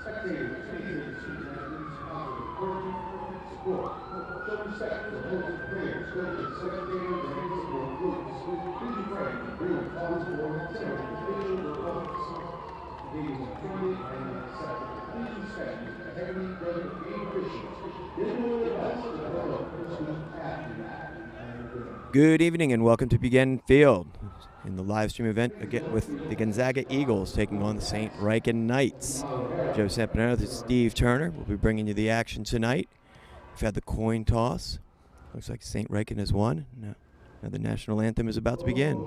Spectators, please support. Show respect to opposing players, coaches, spectators, and any support groups. Please refrain from rude calls or intimidating individuals or others. Being friendly and acceptable. Please respect the heavily dedicated game officials. This will be the best to develop student athlete. Good evening and welcome to Buchanan Field in the live stream event again with the Gonzaga Eagles taking on the St. Ryken Knights. Joe Sampanero, this is Steve Turner. We'll be bringing you the action tonight. We've had the coin toss. Looks like St. Ryken has won. Now the national anthem is about to begin.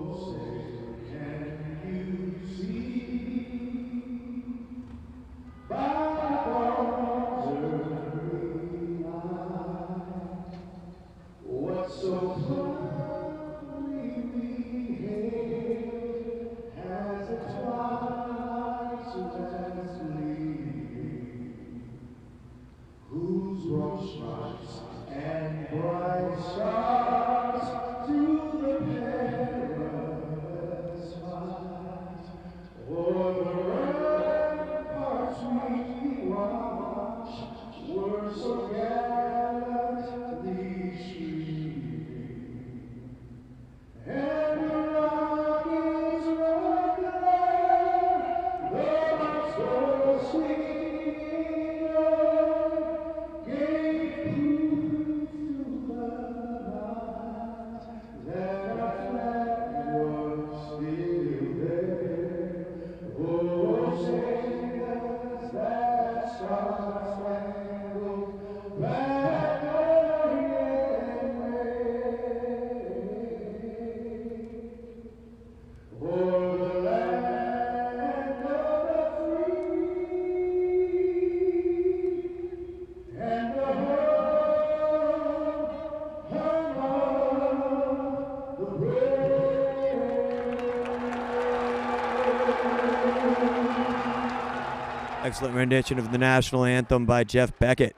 Excellent rendition of the national anthem by Jeff Beckett.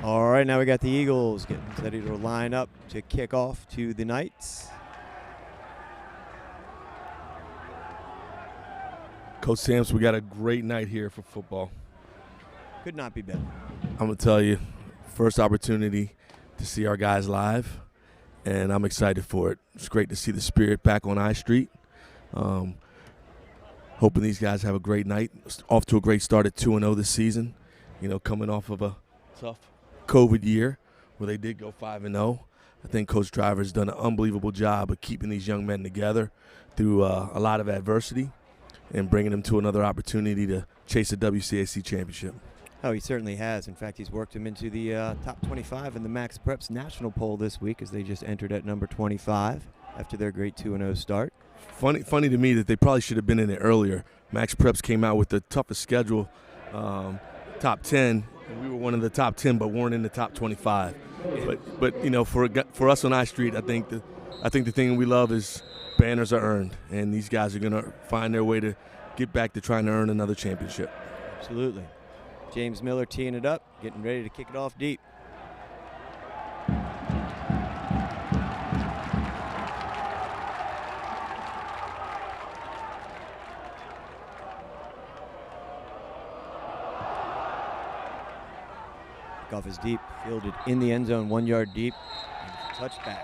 All right, now we got the Eagles getting ready to line up to kick off to the Knights. Coach Sams, we got a great night here for football. Could not be better. I'm going to tell you, first opportunity to see our guys live, and I'm excited for it. It's great to see the spirit back on I Street. Hoping these guys have a great night. Off to a great start at 2-0 this season, coming off of a tough COVID year where they did go 5-0. I think Coach Driver's done an unbelievable job of keeping these young men together through a lot of adversity and bringing them to another opportunity to chase a WCAC championship. Oh, he certainly has. In fact, he's worked him into the top 25 in the Max Preps national poll this week as they just entered at number 25 after their great 2-0 start. Funny to me that they probably should have been in it earlier. Max Preps came out with the toughest schedule, top 10. We were one of the top 10, but weren't in the top 25. But for us on I Street, I think the thing we love is banners are earned, and these guys are going to find their way to get back to trying to earn another championship. Absolutely. James Miller teeing it up, getting ready to kick it off deep. Kickoff is deep, fielded in the end zone, 1 yard deep, and touchback.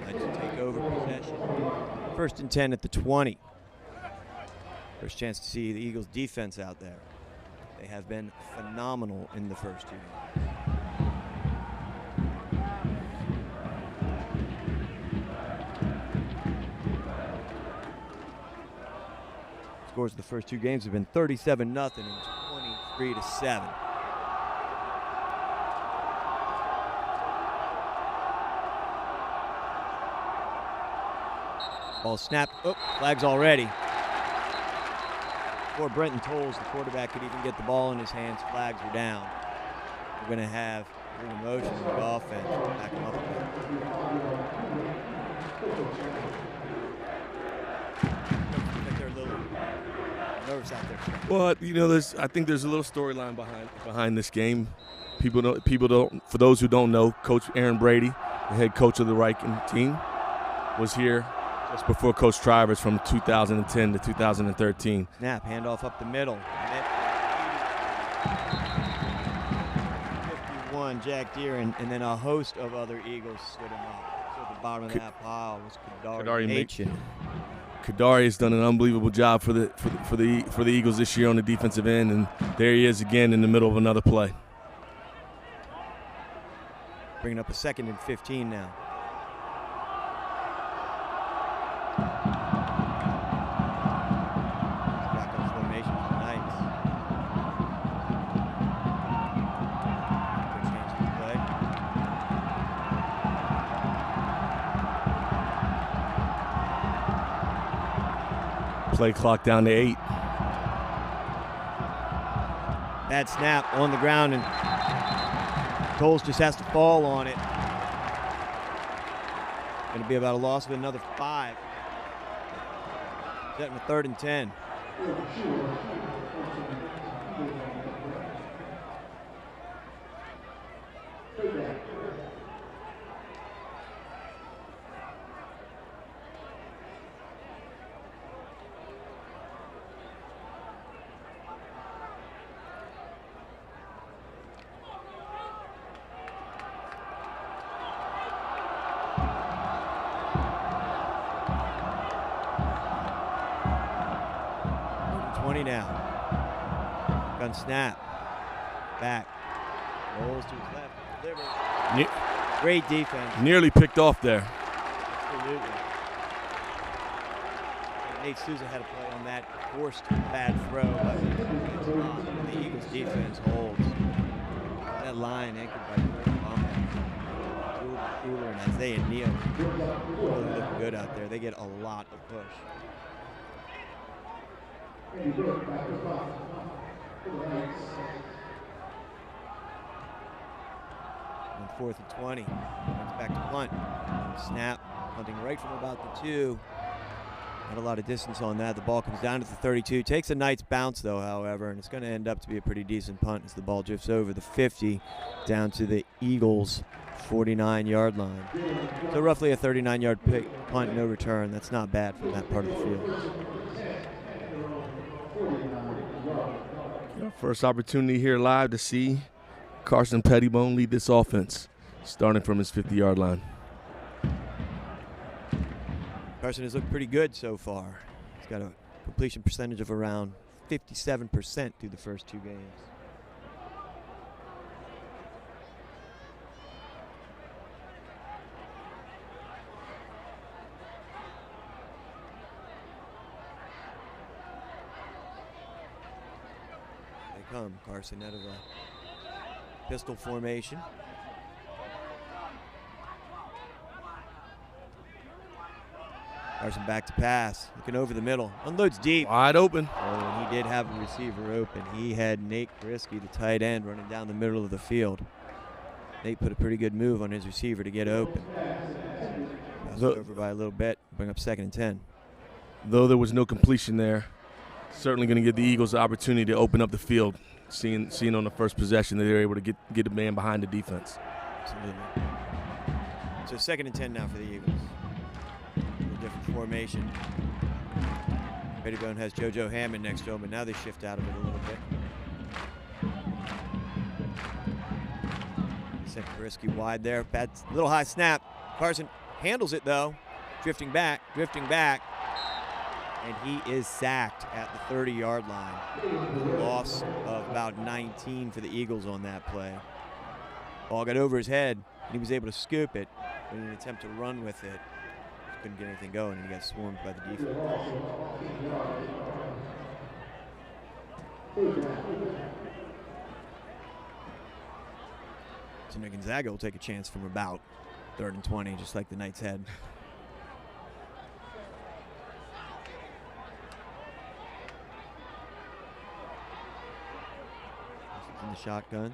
Let's take over possession. 1st and 10 at the 20. First chance to see the Eagles defense out there. They have been phenomenal in the first 2 games. Scores of the first 2 games have been 37-0 and 23-7. Ball snapped. Oh, flags already. Before Brenton Tolles, the quarterback, could even get the ball in his hands, flags were down. We're going to have a little motion with the offense. Back them up a bit. They're a little nervous out there. Well, you know, I think there's a little storyline behind this game. People don't. For those who don't know, Coach Aaron Brady, the head coach of the Ryken team, was here just before Coach Trivers from 2010 to 2013. Snap, handoff up the middle. 51, Jack Deere, and then a host of other Eagles stood him up. So at the bottom of that pile was Kadari Machin. Kadari has done an unbelievable job for the Eagles this year on the defensive end, and there he is again in the middle of another play. Bringing up a 2nd and 15 now. Shotgun formation for the Knights. Good chance to play. Play clock down to 8. Bad snap on the ground, and Tolles just has to fall on it. Going to be about a loss of another 5. Setting a 3rd and 10. Now. Gun snap. Back. Rolls to his left. Delivers. Great defense. Nearly picked off there. Absolutely. Nate Souza had a play on that forced bad throw, but the Eagles defense holds. That line anchored by Greg Cooler and Isaiah Neal really looking good out there. They get a lot of push. On 4th and 20. Runs back to punt. Snap. Punting right from about the 2. Not a lot of distance on that. The ball comes down to the 32. Takes a nice bounce, though, however, and it's going to end up to be a pretty decent punt as the ball drifts over the 50 down to the Eagles' 49-yard line. So roughly a 39-yard punt, no return. That's not bad from that part of the field. First opportunity here live to see Carson Pettibone lead this offense, starting from his 50-yard line. Carson has looked pretty good so far. He's got a completion percentage of around 57% through the first 2 games. Come Carson out of a pistol formation. Carson back to pass, looking over the middle, unloads deep. Wide open. Oh, and he did have a receiver open. He had Nate Brisky, the tight end, running down the middle of the field. Nate put a pretty good move on his receiver to get open. Passed over by a little bit, bring up 2nd and 10. Though there was no completion there, certainly going to give the Eagles the opportunity to open up the field, seeing on the first possession that they were able to get a man behind the defense. Absolutely. So 2nd and 10 now for the Eagles. A different formation. Pettibone has JoJo Hammond next to him, and now they shift out of it a little bit. Sent Brisky wide there. Bad little high snap. Carson handles it though. Drifting back. And he is sacked at the 30-yard line. Loss of about 19 for the Eagles on that play. Ball got over his head, and he was able to scoop it in an attempt to run with it. Just couldn't get anything going, and he got swarmed by the defense. So now Gonzaga will take a chance from about 3rd and 20, just like the Knights had. shotgun.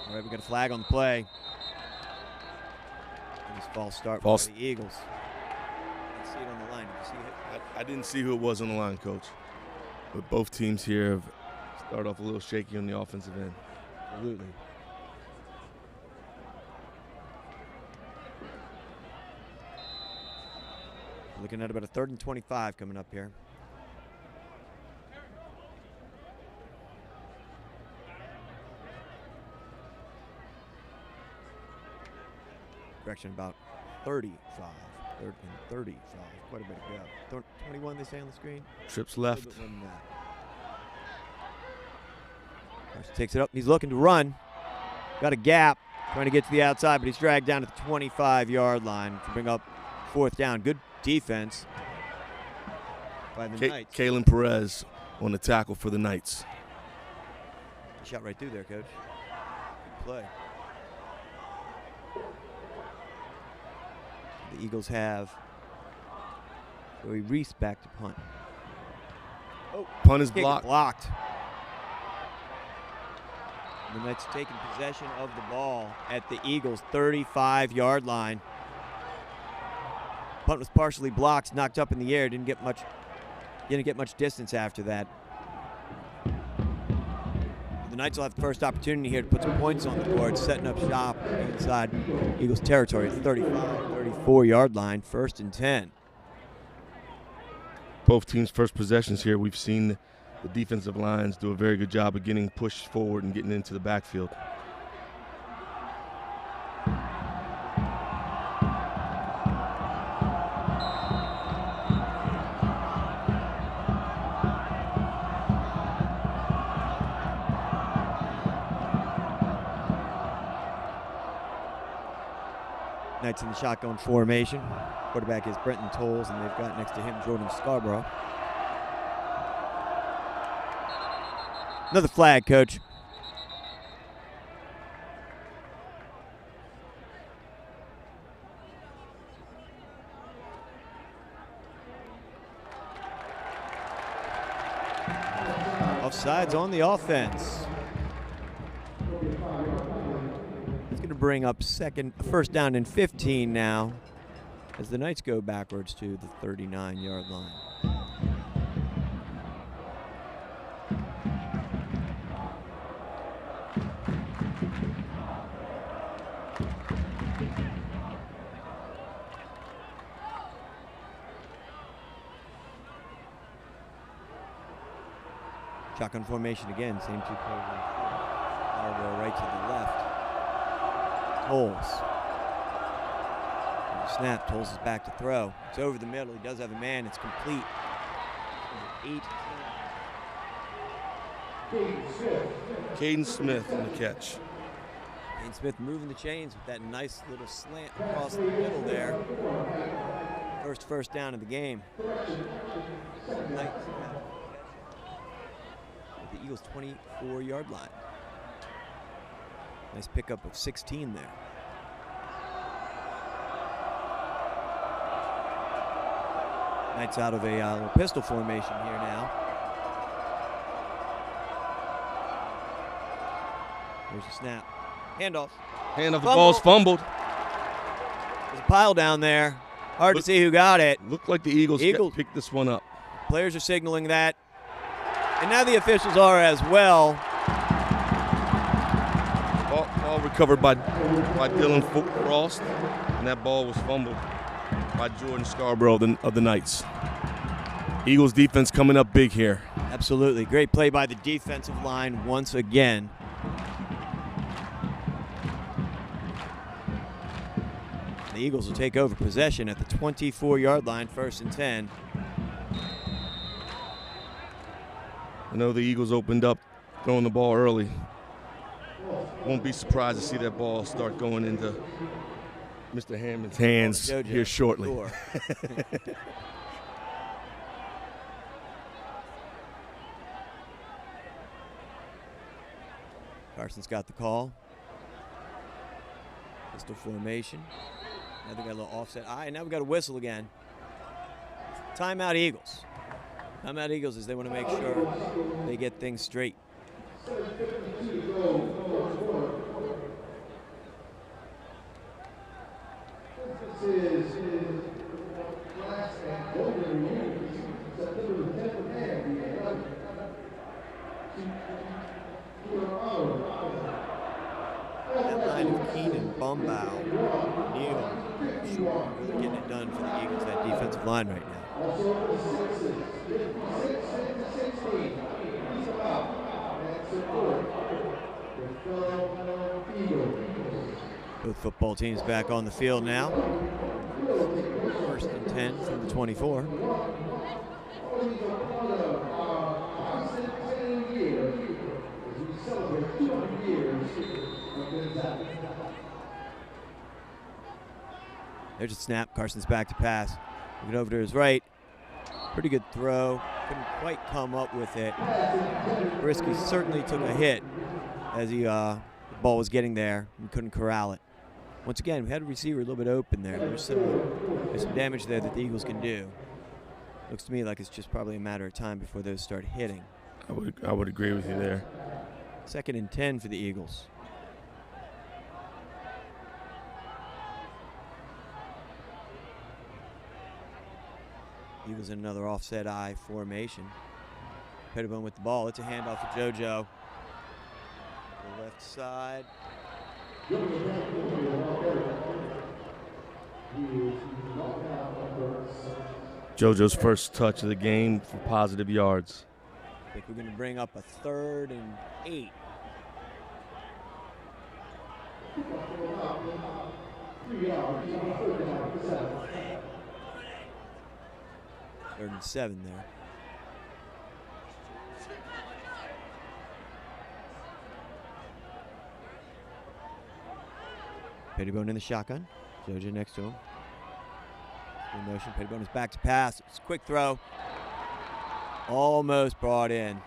All right, we got a flag on the play. Nice false start by the Eagles. I see it on the line. Did you see it? I didn't see who it was on the line, Coach. But both teams here have started off a little shaky on the offensive end. Absolutely. Looking at about a 3rd and 25 coming up here. Direction about 35. 3rd and 35. Quite a bit of go. 21 they say on the screen. Trips left. Carson takes it up. He's looking to run. Got a gap. Trying to get to the outside, but he's dragged down to the 25-yard line to bring up 4th down. Good defense by the Knights. Kalen Perez on the tackle for the Knights. He shot right through there, Coach. Good play. The Eagles have Joey Reese back to punt. Oh, punt is blocked. The Knights taking possession of the ball at the Eagles' 35-yard line. Punt was partially blocked, knocked up in the air. Didn't get much distance after that. The Knights will have the first opportunity here to put some points on the board, setting up shop inside Eagles territory at the 34-yard line, 1st and 10. Both teams' first possessions here, we've seen the defensive lines do a very good job of getting pushed forward and getting into the backfield. Knights in the shotgun formation. Quarterback is Brenton Tolles, and they've got next to him Jordan Scarborough. Another flag, Coach. Offsides on the offense. It's going to bring up 1st down and 15 now as the Knights go backwards to the 39-yard line. Shotgun formation again, same 2 players. Scarborough right to the left. Tolles. Snap, Tolles is back to throw. It's over the middle. He does have a man. It's complete. 8. Caden Smith on the catch. Caden Smith moving the chains with that nice little slant across the middle there. First down of the game. Knights at the Eagles' 24-yard line. Nice pickup of 16 there. Knights out of a little pistol formation here now. There's a snap. Handoff. The ball's fumbled. There's a pile down there. Hard to see who got it. Looked like the Eagles picked this one up. Players are signaling that. And now the officials are as well. Ball recovered by Dylan Frost, and that ball was fumbled by Jordan Scarborough of the Knights. Eagles defense coming up big here. Absolutely. Great play by the defensive line once again. The Eagles will take over possession at the 24-yard line, 1st and 10. I know the Eagles opened up throwing the ball early. Won't be surprised to see that ball start going into Mr. Hammond's hands here shortly. Carson's got the call. Pistol formation. Now they got a little offset. Now we got a whistle again. Timeout Eagles. Timeout Eagles as they want to make sure they get things straight. This is class and golden reunion, September the 10th and the 11th. That line of Keenan, Bumbow, Neal, Shore, really getting it done for the Eagles, that defensive line right now. Also for the Sixes, 56-16. He's about and support the fellow Eagles. Both football teams back on the field now. First and 10 from the 24. There's a snap. Carson's back to pass. Looking over to his right. Pretty good throw. Couldn't quite come up with it. Brisky certainly took a hit as the ball was getting there and couldn't corral it. Once again, we had a receiver a little bit open there. There's some damage there that the Eagles can do. Looks to me like it's just probably a matter of time before those start hitting. I would agree with you there. Second and 10 for the Eagles. Eagles in another offset I formation. Pettibone with the ball. It's a handoff to JoJo. The left side. JoJo's first touch of the game for positive yards. I think we're going to bring up a 3rd and 8. Third and 7 there. Pettibone in the shotgun. JoJo next to him. In motion. Pettibone is back to pass. It's a quick throw. Almost brought in.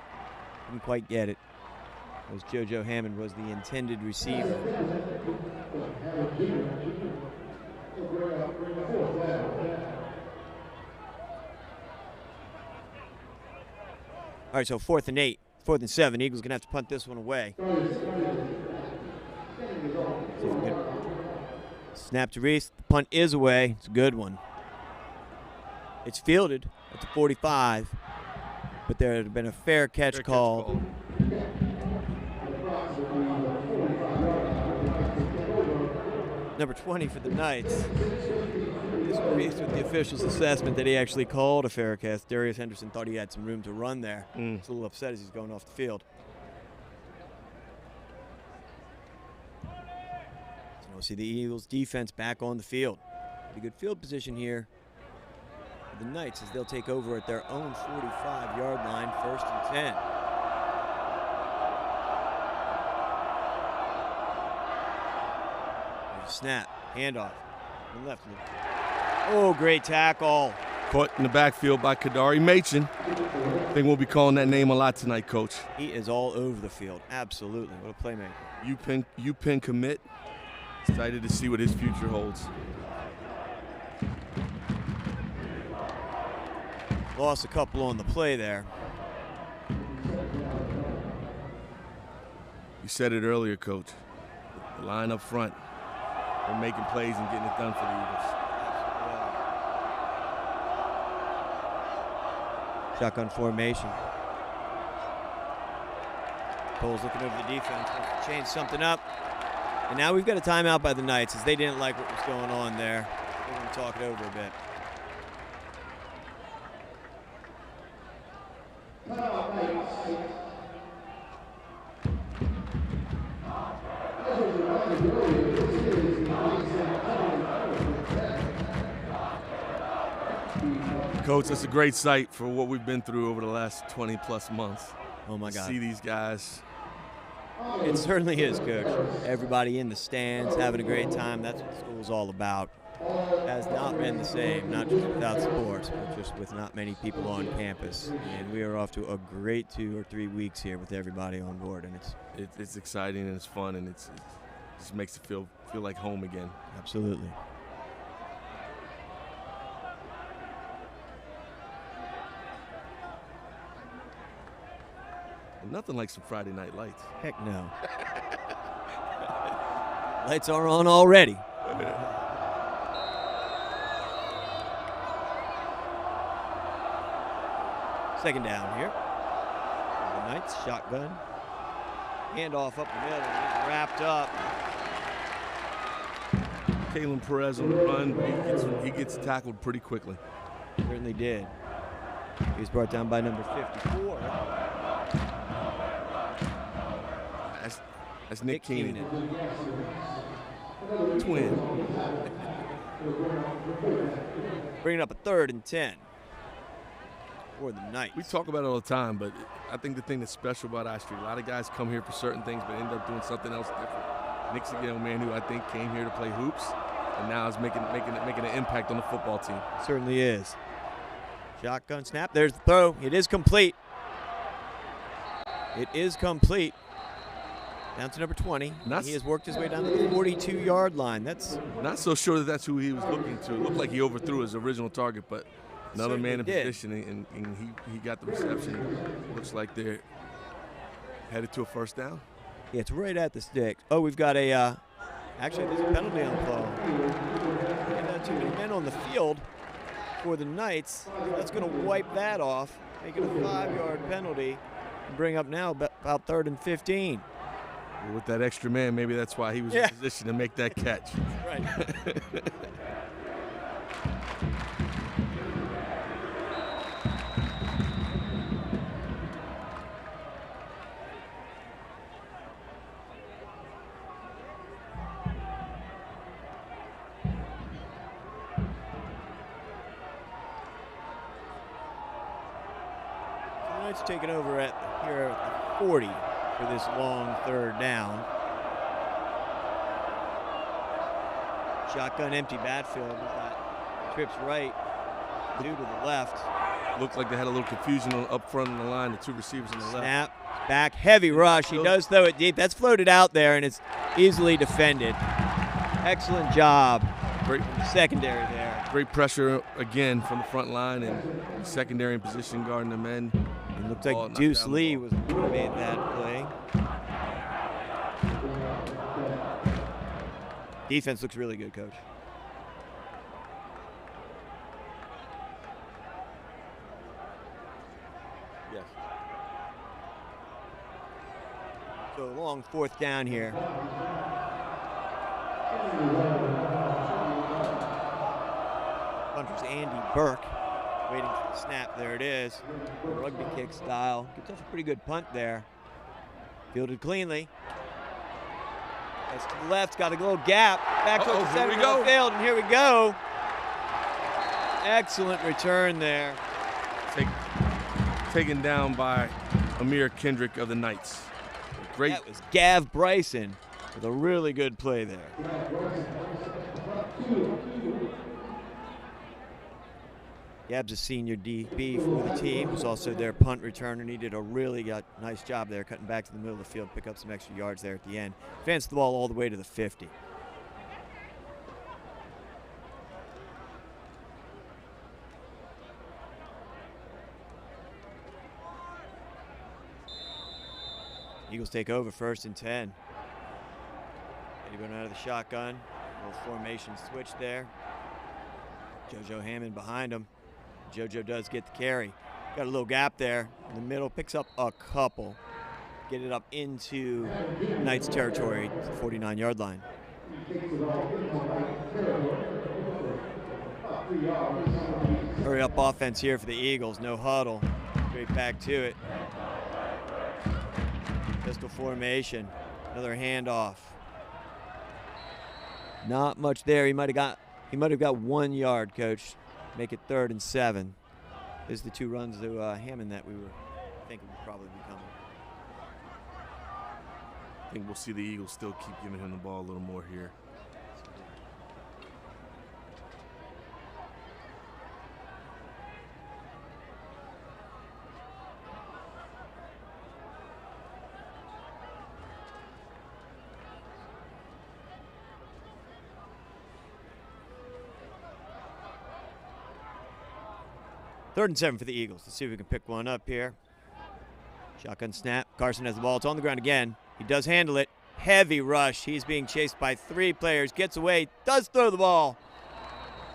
Didn't quite get it. As JoJo Hammond was the intended receiver. All right, so 4th and 8, 4th and 7. Eagles gonna have to punt this one away. Snap to Reese. The punt is away. It's a good one. It's fielded at the 45, but there had been a fair catch call. Number 20 for the Knights disagrees with the official's assessment that he actually called a fair catch. Darius Henderson thought he had some room to run there. He's a little upset as he's going off the field. So we'll see the Eagles defense back on the field. Pretty good field position here for the Knights as they'll take over at their own 45-yard line, 1st and 10. Snap, handoff, and left. Oh, great tackle. Caught in the backfield by Kadari Machin. I think we'll be calling that name a lot tonight, Coach. He is all over the field. Absolutely. What a playmaker. U-Penn commit. Excited to see what his future holds. Lost a couple on the play there. You said it earlier, Coach. The line up front. They're making plays and getting it done for the Eagles. Shotgun formation. Cole's looking over the defense, wants to change something up. And now we've got a timeout by the Knights as they didn't like what was going on there. They want to talk it over a bit. Coach, that's a great sight for what we've been through over the last 20-plus months. Oh, my God. See these guys. It certainly is, Coach. Everybody in the stands having a great time. That's what school's all about. It has not been the same, not just without sports, but just with not many people on campus. And we are off to a great 2 or 3 weeks here with everybody on board. And it's exciting and it's fun, and it just makes it feel like home again. Absolutely. Nothing like some Friday Night Lights. Heck no. Lights are on already. Second down here. The Knights, shotgun. Handoff up the middle, he's wrapped up. Kalen Perez on the run, he gets tackled pretty quickly. Certainly did. He was brought down by number 54. That's Nick Keenan. Twin. Bringing up a 3rd and 10 for the Knights. We talk about it all the time, but I think the thing that's special about I Street, a lot of guys come here for certain things but end up doing something else different. Nick's a young man who I think came here to play hoops and now is making an impact on the football team. Certainly is. Shotgun snap. There's the throw. It is complete. It is complete. Down to number 20. He has worked his way down to the 42-yard line. That's not so sure that's who he was looking to. It looked like he overthrew his original target, but another man in position, and he got the reception. Looks like they're headed to a first down. Yeah, it's right at the stick. Oh, we've got a actually, there's a penalty on the play. And too many men on the field for the Knights. That's going to wipe that off, make it a 5-yard penalty, and bring up now about 3rd and 15. Well, with that extra man, maybe that's why he was in position to make that catch. Right. Knights taking over here at the 40 for this long 3rd down. Shotgun empty backfield with that trips right, 2 to the left. Looked like they had a little confusion up front on the line, the 2 receivers on the left. Snap, back, heavy rush. He does throw it deep. That's floated out there, and it's easily defended. Excellent job. Great secondary there. Great pressure again from the front line and secondary in position guarding the men. It looked like Deuce Lee was who made that play. Defense looks really good, Coach. Yes. So long 4th down here. Punter's Andy Burke waiting for the snap. There it is. Rugby kick style. Gets off a pretty good punt there. Fielded cleanly. That's to the left. Got a little gap. Back to the center of the field, and here we go. Excellent return there. Taken down by Amir Kendrick of the Knights. Great. That was Gav Bryson with a really good play there. Gab's a senior DB for the team. Was also their punt returner. He did a really nice job there, cutting back to the middle of the field, pick up some extra yards there at the end. Advanced the ball all the way to the 50. Eagles take over 1st and 10. Eddie going out of the shotgun. Little formation switch there. JoJo Hammond behind him. JoJo does get the carry. Got a little gap there in the middle. Picks up a couple. Get it up into Knights territory, 49-yard line. Hurry up offense here for the Eagles. No huddle. Straight back to it. Pistol formation. Another handoff. Not much there. He might have got 1 yard, Coach. Make it 3rd and 7. There's the 2 runs to Hammond that we were thinking would probably be coming. I think we'll see the Eagles still keep giving him the ball a little more here. Third and 7 for the Eagles. Let's see if we can pick one up here. Shotgun snap. Carson has the ball. It's on the ground again. He does handle it. Heavy rush. He's being chased by 3 players. Gets away. Does throw the ball.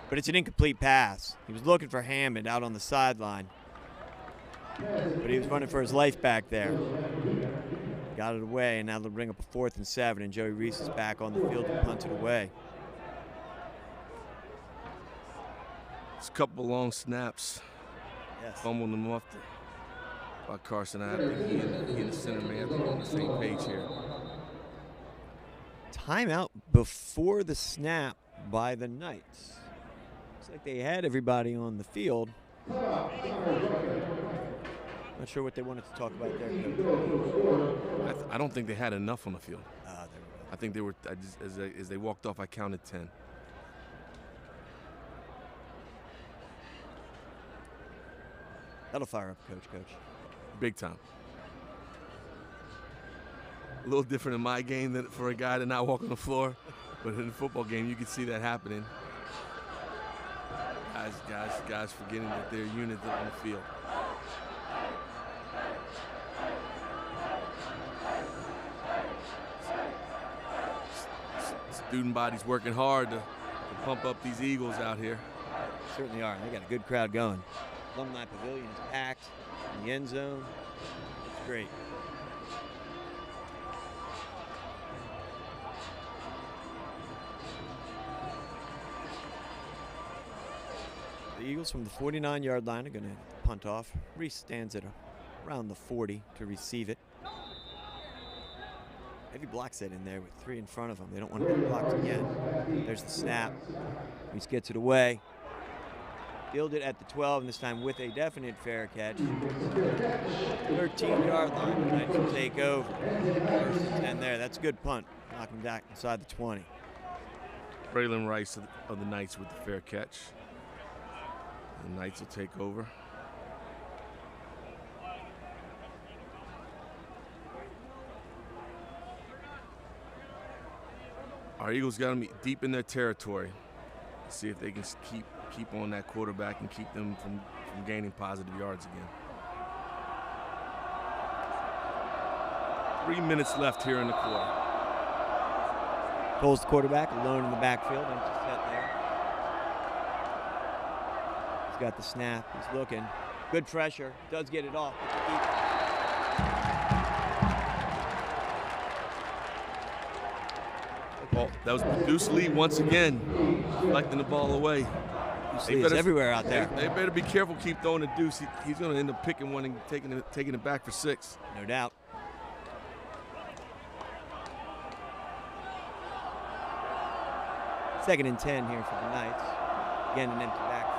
But it's an incomplete pass. He was looking for Hammond out on the sideline. But he was running for his life back there. Got it away, and now they'll bring up a 4th and 7, and Joey Reese is back on the field to punt it away. It's a couple long snaps. Yes. Fumbling them off by Carson. I think he and the center man have to be on the same page here. Timeout before the snap by the Knights. Looks like they had everybody on the field. Not sure what they wanted to talk about there. I don't think they had enough on the field. There we go. I think they were, as they walked off, I counted 10. That'll fire up Coach. Big time. A little different in my game than for a guy to not walk on the floor, but in the football game, you can see that happening. Guys forgetting that they're units on the field. Student body's working hard to pump up these Eagles out here. Certainly are. They got a good crowd going. Alumni Pavilion is packed in the end zone. It's great. The Eagles from the 49-yard line are going to punt off. Reese stands at around the 40 to receive it. Heavy block set in there with 3 in front of them. They don't want to get blocked again. There's the snap. Reese gets it away. Fielded at the 12, and this time with a definite fair catch. 13-yard line. The Knights will take over. First and 10 there. That's a good punt. Knock him back inside the 20. Braylon Rice of the Knights with the fair catch. The Knights will take over. Our Eagles got to be deep in their territory. See if they can keep on that quarterback and keep them from gaining positive yards again. 3 minutes left here in the quarter. Pulls the quarterback alone in the backfield. Empty set there. He's got the snap. He's looking. Good pressure. Does get it off. Well, that was Deuce Lee once again, deflecting the ball away. He's everywhere out there. They better be careful, keep throwing the Deuce. He's going to end up picking one and taking it back for 6. No doubt. Second and 10 here for the Knights. Again, an empty backfield.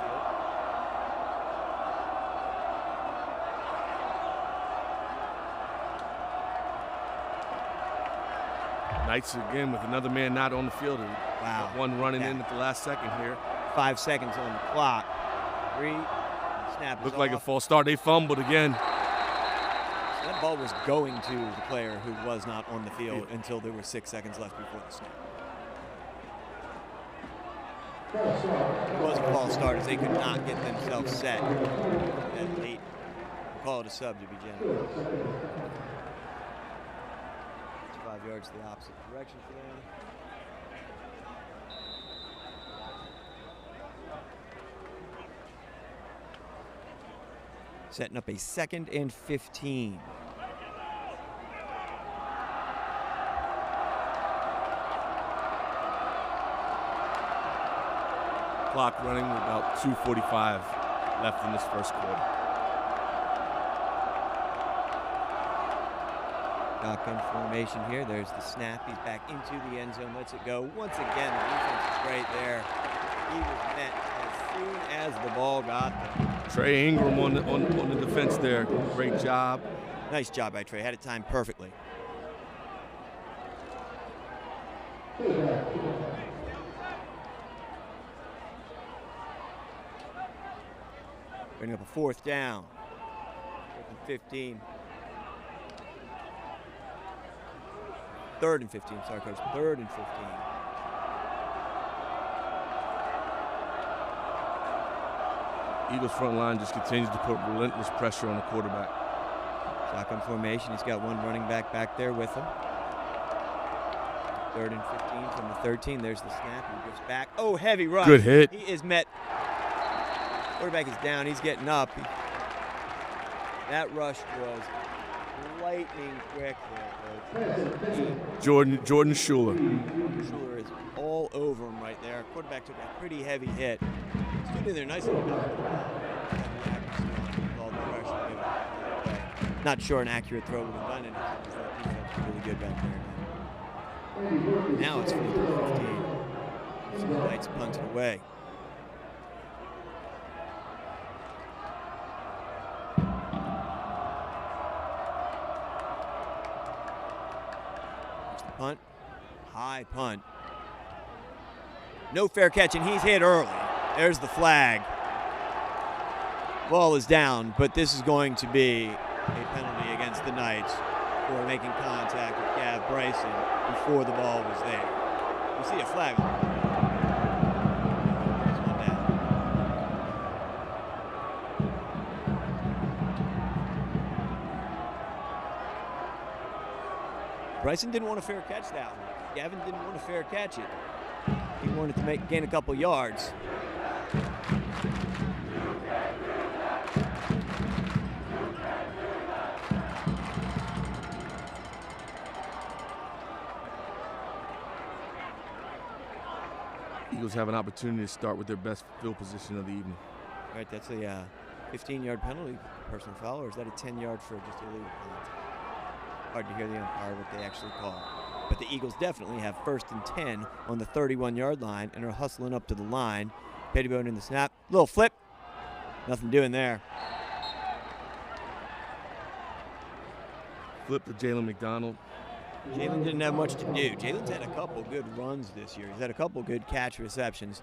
Knights again with another man not on the field. Wow. One running in at the last second here. 5 seconds on the clock. 3. Snap is Looked off. like a false start. They fumbled again. That ball was going to the player who was not on the field until there were 6 seconds left before the snap. It was a false start as they could not get themselves set at late. We'll call it a sub to be generous. 5 yards the opposite direction for them. Setting up a 2nd and 15. Clock running with about 2:45 left in this first quarter. Shotgun formation here. There's the snap. He's back into the end zone. Lets it go. Once again, the defense is right there. He was met as soon as the ball got there. Trey Ingram on the defense there. Great job. Nice job by Trey. Had it timed perfectly. Bringing up a 4th down. 4th and 15. 3rd and 15. Sorry, Coach. 3rd and 15. Eagles front line just continues to put relentless pressure on the quarterback. Shotgun formation. He's got one running back there with him. 3rd and 15 from the 13. There's the snap. He goes back. Oh, heavy rush. Good hit. He is met. Quarterback is down. He's getting up. That rush was lightning quick there, Jordan Schuler. Schuler is all over him right there. Quarterback took a pretty heavy hit. Stood in there nicely. Not sure an accurate throw would have done it. That's really good back there. Now it's 15. So the Knights punt it away. Punt, high punt. No fair catch, and he's hit early. There's the flag. Ball is down, but this is going to be a penalty against the Knights for making contact with Gav Bryson before the ball was there. You see a flag. There's one down. Bryson didn't want a fair catch that one. Gavin didn't want a fair catch it. He wanted to gain a couple yards. Eagles have an opportunity to start with their best field position of the evening. All right, that's a 15-yard penalty, personal foul, or is that a 10-yard for just illegal contact? Hard to hear the umpire what they actually call. But the Eagles definitely have 1st and 10 on the 31-yard line and are hustling up to the line. Pettibone in the snap. Little flip. Nothing doing there. Flip to Jalen McDonald. Jalen didn't have much to do. Jalen's had a couple good runs this year. He's had a couple good catch receptions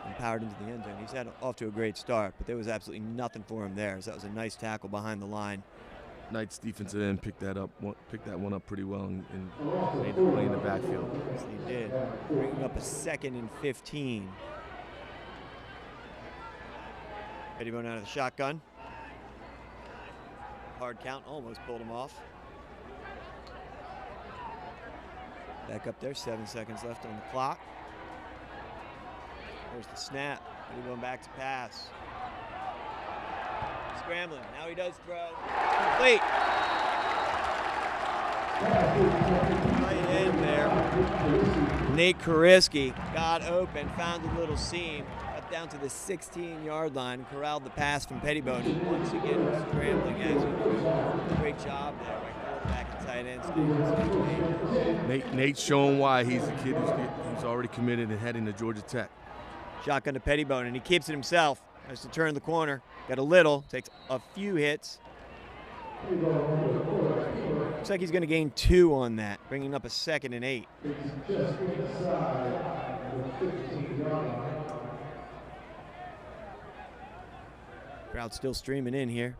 and powered into the end zone. He's had off to a great start, but there was absolutely nothing for him there. So that was a nice tackle behind the line. Knights defensive end picked that one up pretty well and made the play in the backfield. Yes, they did. Bringing up a 2nd and 15. Pettibone out of the shotgun. Hard count, almost pulled him off. Back up there, 7 seconds left on the clock. There's the snap. Pettibone back to pass. Scrambling. Now he does throw. Complete. Right in there. Nate Koriski got open, found a little seam, got down to the 16-yard line, and corralled the pass from Pettibone. And once again, scrambling as he did. Great job there by quarterback and tight end. Nate's showing why he's a kid who's already committed and heading to Georgia Tech. Shotgun to Pettibone, and he keeps it himself. Has to turn the corner. Got a little, takes a few hits. Looks like he's going to gain 2 on that, bringing up a 2nd and 8. Crowd still streaming in here.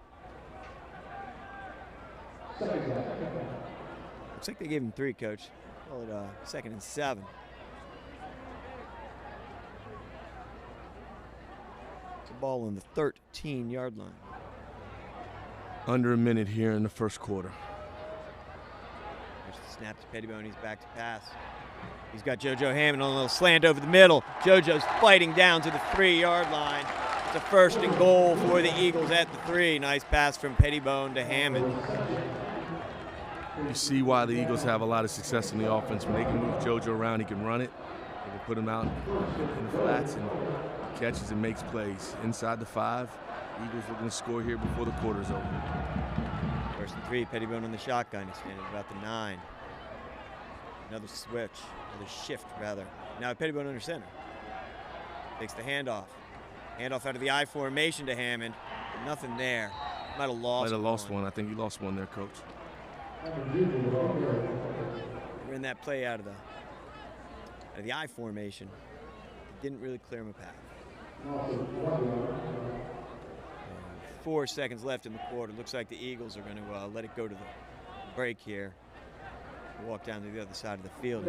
Looks like they gave him 3, Coach. Call it 2nd and 7. Ball on the 13-yard line. Under a minute here in the first quarter. There's the snap to Pettibone. He's back to pass. He's got JoJo Hammond on a little slant over the middle. JoJo's fighting down to the 3-yard line. It's a 1st and goal for the Eagles at the 3. Nice pass from Pettibone to Hammond. You see why the Eagles have a lot of success in the offense. When they can move JoJo around, he can run it. They can put him out in the flats and catches and makes plays. Inside the 5, Eagles looking to score here before the quarter's over. 1st and 3, Pettibone on the shotgun. He's standing about the 9. Another switch, another shift rather. Now Pettibone under center. Takes the handoff. Handoff out of the I formation to Hammond. But nothing there. Might have lost one. I think he lost one there, Coach. Ran that play out of the I formation. Didn't really clear him a path. 4 seconds left in the quarter. Looks like the Eagles are going to let it go to the break here. Walk down to the other side of the field.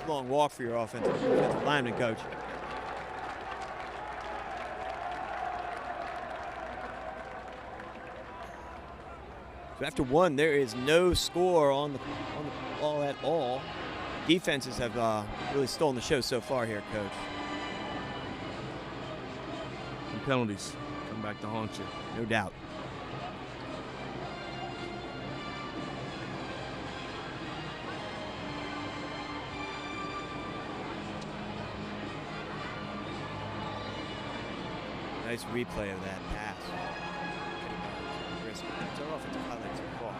Long walk for your offensive lineman, Coach. So after one, there is no score on the ball at all. Defenses have really stolen the show so far here, Coach. And penalties come back to haunt you. No doubt. Nice replay of that pass. It's our offensive highlight so far.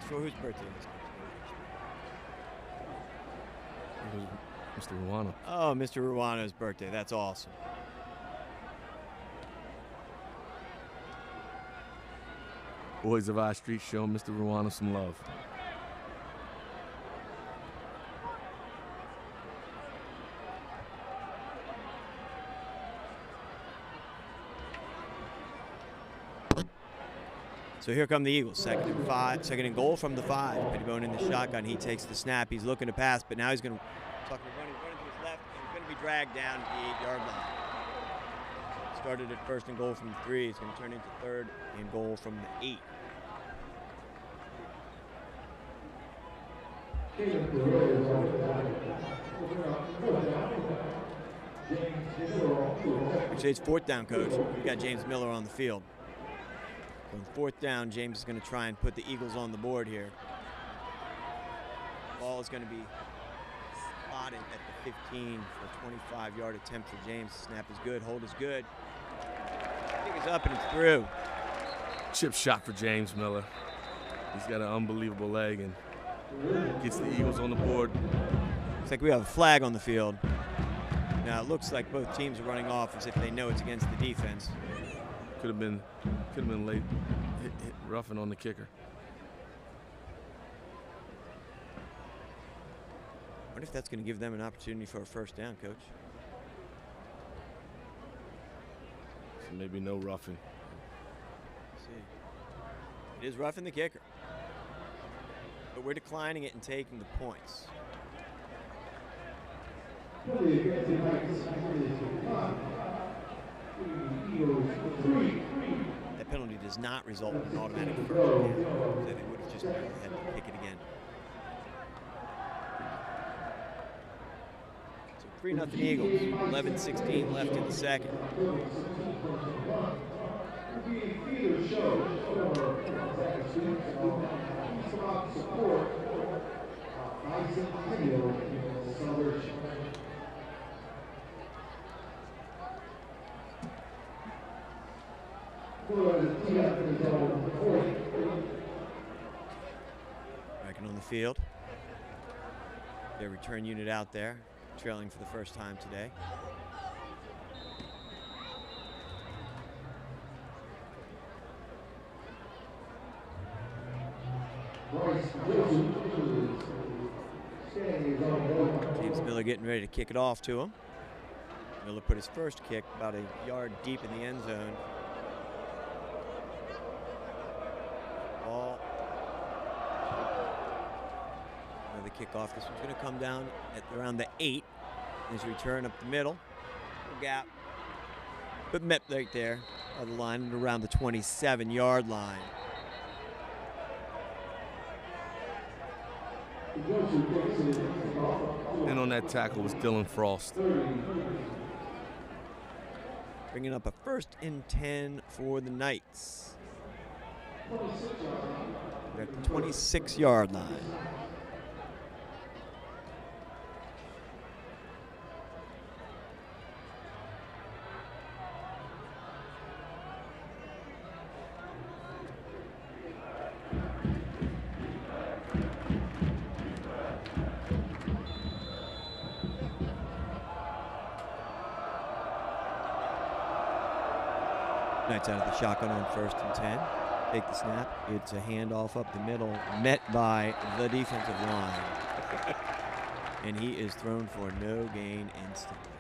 For whose birthday is it? Mr. Ruano. Oh, Mr. Ruano's birthday. That's awesome. Boys of I Street showing Mr. Ruano some love. So here come the Eagles. Second and goal from the 5. Pettibone in the shotgun. He takes the snap. He's looking to pass, but now he's going to running to his left, and he's going to be dragged down to the 8-yard line. Started at first and goal from the 3. It's going to turn into third and goal from the 8. Actually, it's fourth down, Coach. We got James Miller on the field. On fourth down, James is going to try and put the Eagles on the board here. Ball is going to be spotted at the 15 for a 25-yard attempt for James. Snap is good, hold is good. Kick is up and it's through. Chip shot for James Miller. He's got an unbelievable leg and gets the Eagles on the board. Looks like we have a flag on the field. Now it looks like both teams are running off as if they know it's against the defense. Could have been late hit roughing on the kicker. I wonder if that's going to give them an opportunity for a first down, Coach. So maybe no roughing. Let's see. It is roughing the kicker. But we're declining it and taking the points. That penalty does not result in an automatic first down, so they would have just had to kick it again. So 3-0 Eagles, 11-16 left in the second. Ryken on the field. Their return unit out there, trailing for the first time today. James Miller getting ready to kick it off to him. Miller put his first kick about a yard deep in the end zone. Ball. Another kickoff. This one's going to come down at around the 8. His return up the middle. Gap. But met right there on the line and around the 27-yard line. And on that tackle was Dylan Frost. Bringing up a 1st and 10 for the Knights. They're at the 26-yard line. Knights out of the shotgun on 1st and 10. Take the snap. It's a handoff up the middle, met by the defensive line. And he is thrown for no gain instantly.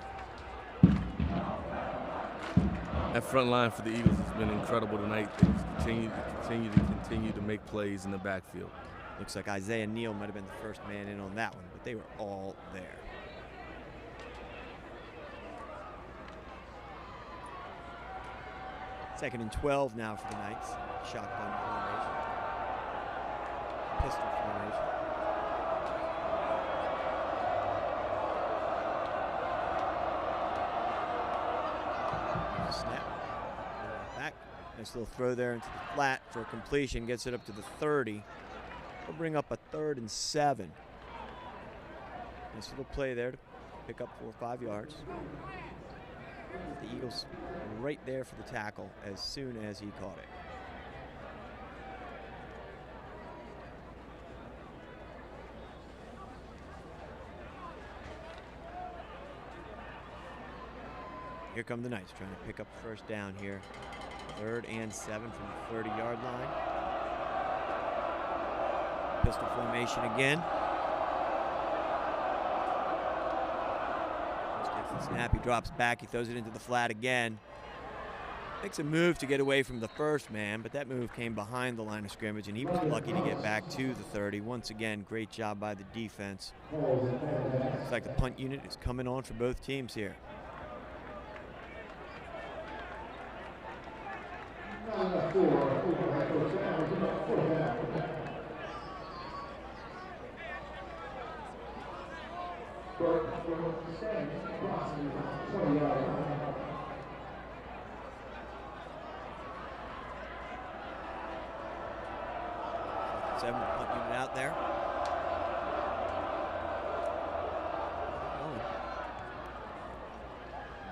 That front line for the Eagles has been incredible tonight. They continue to make plays in the backfield. Looks like Isaiah Neal might have been the first man in on that one, but they were all there. Second and 12 now for the Knights. Shotgun formation. Pistol formation. Snap. Back. Nice little throw there into the flat for a completion. Gets it up to the 30. We'll bring up a 3rd and 7. Nice little play there to pick up 4 or 5 yards. The Eagles right there for the tackle as soon as he caught it. Here come the Knights trying to pick up first down here. 3rd and 7 from the 30-yard line. Pistol formation again. Snap, he drops back, he throws it into the flat again. Makes a move to get away from the first man, but that move came behind the line of scrimmage, and he was lucky to get back to the 30. Once again, great job by the defense. Looks like the punt unit is coming on for both teams here. Seven punt unit out there.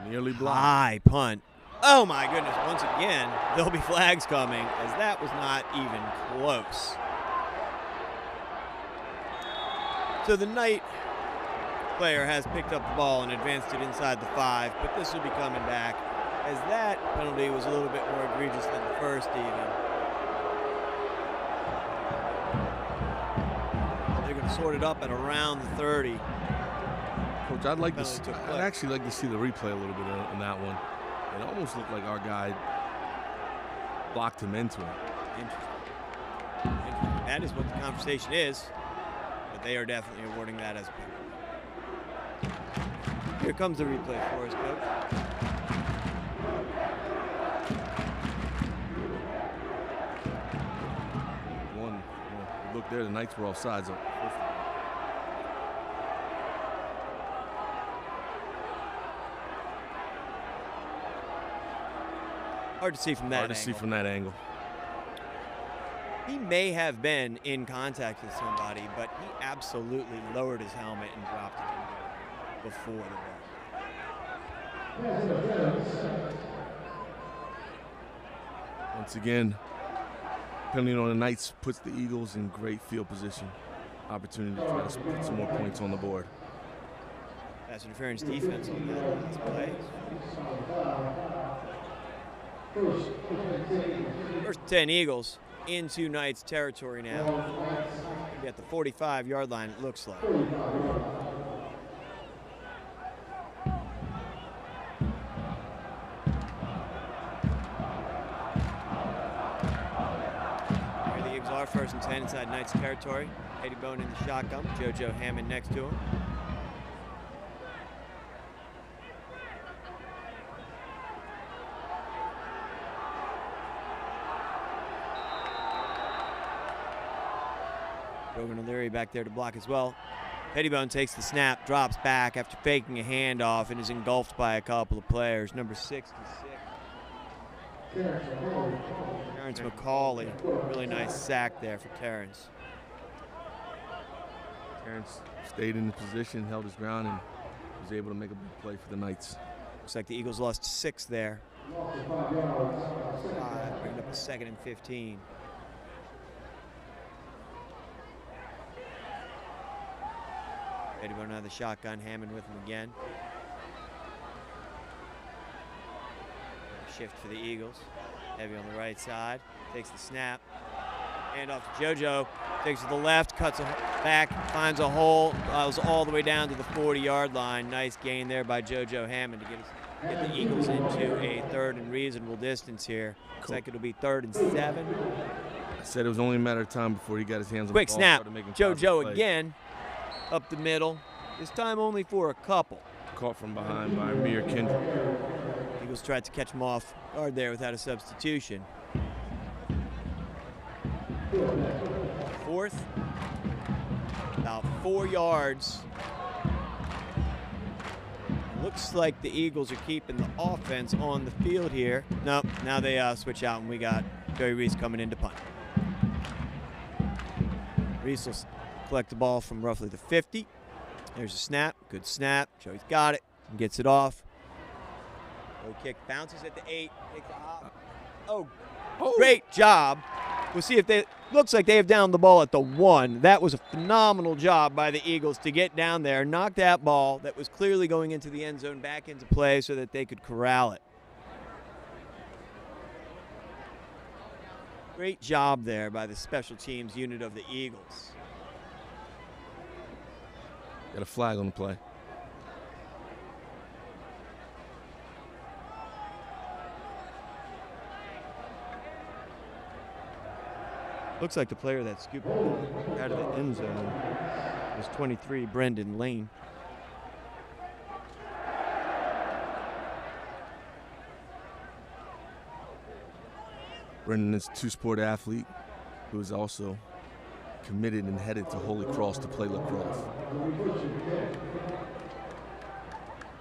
Nearly blocked. High punt. Oh my goodness, once again, there'll be flags coming as that was not even close. So the Knight player has picked up the ball and advanced it inside the 5, but this will be coming back as that penalty was a little bit more egregious than the first even. They're going to sort it up at around the 30. Coach, I'd actually like to see the replay a little bit on that one. It almost looked like our guy blocked him into it. Interesting. That is what the conversation is, but they are definitely awarding that as a penalty. Here comes the replay for us, Coach. Look there, the Knights were offsides. Hard to see from that angle. Hard to see from that angle. He may have been in contact with somebody, but he absolutely lowered his helmet and dropped it before the ball. Once again, penalty on the Knights puts the Eagles in great field position. Opportunity to try to put some more points on the board. Pass interference defense on that last play. First 10 Eagles into Knights territory now. At the 45-yard line, it looks like. Here the Eagles are, 1st and 10 inside Knights territory. Eddie Bone in the shotgun, JoJo Hammond next to him. Rogan O'Leary back there to block as well. Pettibone takes the snap, drops back after faking a handoff, and is engulfed by a couple of players. Number 66. Terrence McCauley. Really nice sack there for Terrence. Terrence stayed in the position, held his ground, and was able to make a big play for the Knights. Looks like the Eagles lost 6 there. 5, bringing up a 2nd and 15. Pettibone out of the shotgun, Hammond with him again. shift for the Eagles. Heavy on the right side. Takes the snap. Hand off to JoJo. Takes to the left. Cuts back. Finds a hole. Goes all the way down to the 40-yard line. Nice gain there by JoJo Hammond to get the Eagles into a 3rd and reasonable distance here. Looks like it'll be 3rd and 7. I said it was only a matter of time before he got his hands on Quick the ball. snap. Started making JoJo plays. again. Up the middle. This time only for a couple. Caught from behind by Amir Kendrick. Eagles tried to catch him off guard there without a substitution. 4th. About 4 yards. Looks like the Eagles are keeping the offense on the field here. Nope, now they switch out and we got Joey Reese coming in to punt. Reese will collect the ball from roughly the 50. There's a snap, good snap. Joey's got it, gets it off. Low kick bounces at the 8, takes a hop. Oh, great job. We'll see if looks like they have downed the ball at the 1. That was a phenomenal job by the Eagles to get down there, knock that ball that was clearly going into the end zone back into play so that they could corral it. Great job there by the special teams unit of the Eagles. Got a flag on the play. Looks like the player that scooped the ball out of the end zone was 23, Brendan Lane. Brendan is a two-sport athlete who is also committed and headed to Holy Cross to play lacrosse.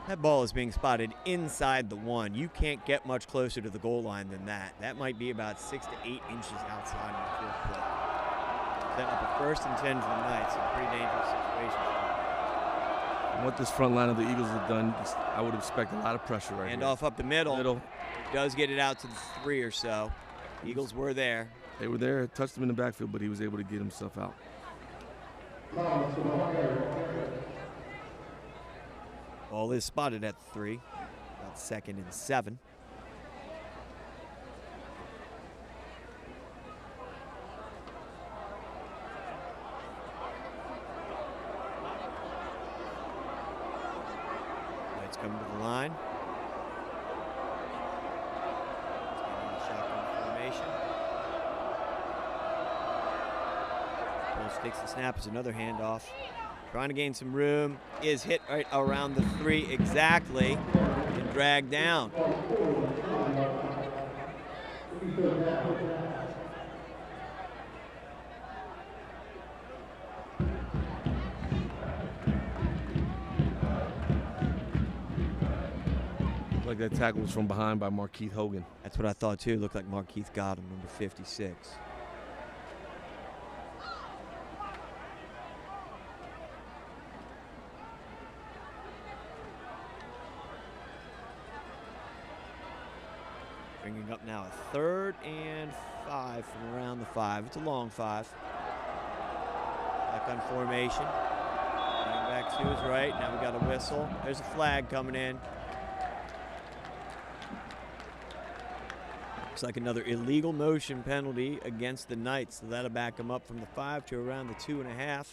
That ball is being spotted inside the 1. You can't get much closer to the goal line than that. That might be about 6 to 8 inches outside of the 4th play. Setting up a 1st and 10 for the Knights in a pretty dangerous situation. And what this front line of the Eagles have done, I would expect a lot of pressure right Hand here. off up the middle. Does get it out to the 3 or so. Eagles were there. They were there, touched him in the backfield, but he was able to get himself out. Ball is spotted at the 3. About 2nd and 7. Knights coming to the line. Shotgun formation. Post takes the snap as another handoff. Trying to gain some room, is hit right around the 3 exactly, and dragged down. Looked like that tackle was from behind by Markeith Hogan. That's what I thought too. Looked like Markeith got him, number 56. Bringing up now a 3rd and 5 from around the 5. It's a long 5. Back on formation. Running back to his right. Now we got a whistle. There's a flag coming in. Looks like another illegal motion penalty against the Knights. So that'll back them up from the 5 to around the 2.5.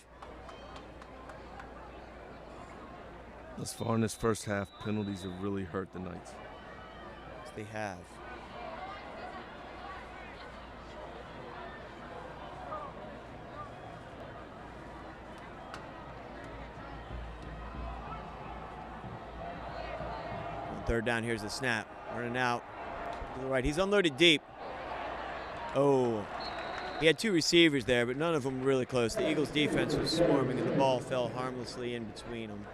Thus far in this first half, penalties have really hurt the Knights. Yes, they have. On 3rd down, here's the snap. Running out to the right. He's unloaded deep. Oh, he had 2 receivers there, but none of them really close. The Eagles' defense was swarming, and the ball fell harmlessly in between them.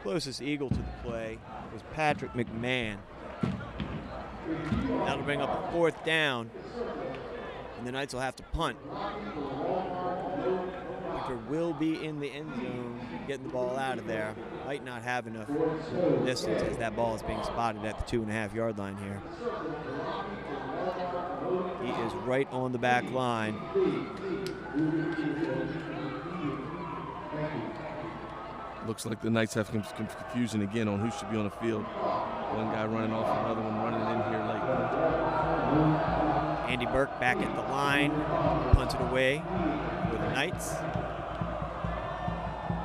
Closest Eagle to the play was Patrick McMahon. That'll bring up a 4th down, and the Knights will have to punt. Punter will be in the end zone, getting the ball out of there. Might not have enough distance as that ball is being spotted at the 2.5-yard line here. He is right on the back line. Looks like the Knights have some confusion again on who should be on the field. One guy running off, another one running in here late. Andy Burke back at the line, punted away for the Knights.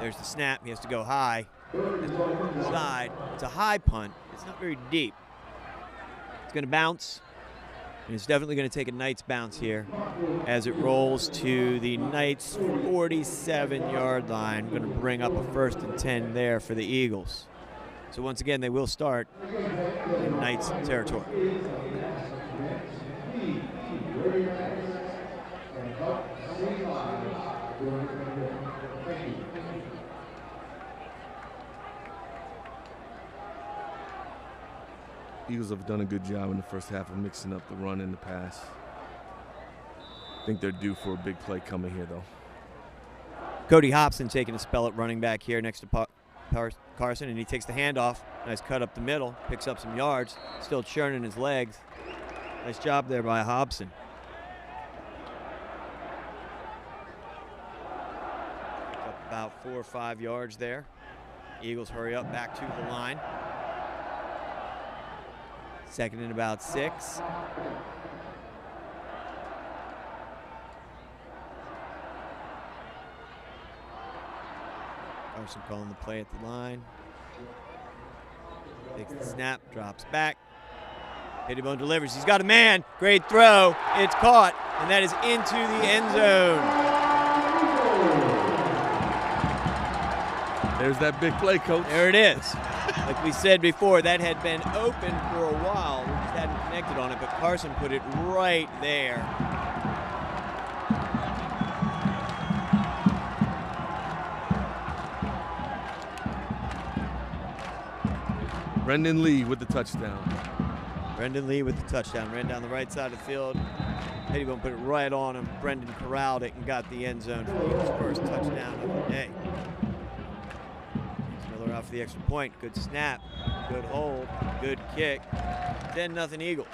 There's the snap. He has to go high. Side. It's a high punt. It's not very deep. It's going to bounce. And it's definitely going to take a Knights bounce here as it rolls to the Knights' 47-yard line. Going to bring up a 1st and 10 there for the Eagles. So once again, they will start in Knights territory. Eagles have done a good job in the first half of mixing up the run and the pass. I think they're due for a big play coming here, though. Cody Hobson taking a spell at running back here next to Carson, and he takes the handoff. Nice cut up the middle, picks up some yards, still churning his legs. Nice job there by Hobson. Up about 4 or 5 yards there. Eagles hurry up back to the line. 2nd and about 6. Carson calling the play at the line. Takes the snap, drops back. Pettibone delivers. He's got a man. Great throw. It's caught, and that is into the end zone. There's that big play, Coach. There it is. Like we said before, that had been open for a while. We just hadn't connected on it, but Carson put it right there. Brendan Lee with the touchdown. Brendan Lee with the touchdown. Ran down the right side of the field. Pettibone put it right on him. Brendan corralled it and got the end zone for his first touchdown of the day. Miller out for the extra point. Good snap. Good hold. Good kick. 10-0 Eagles.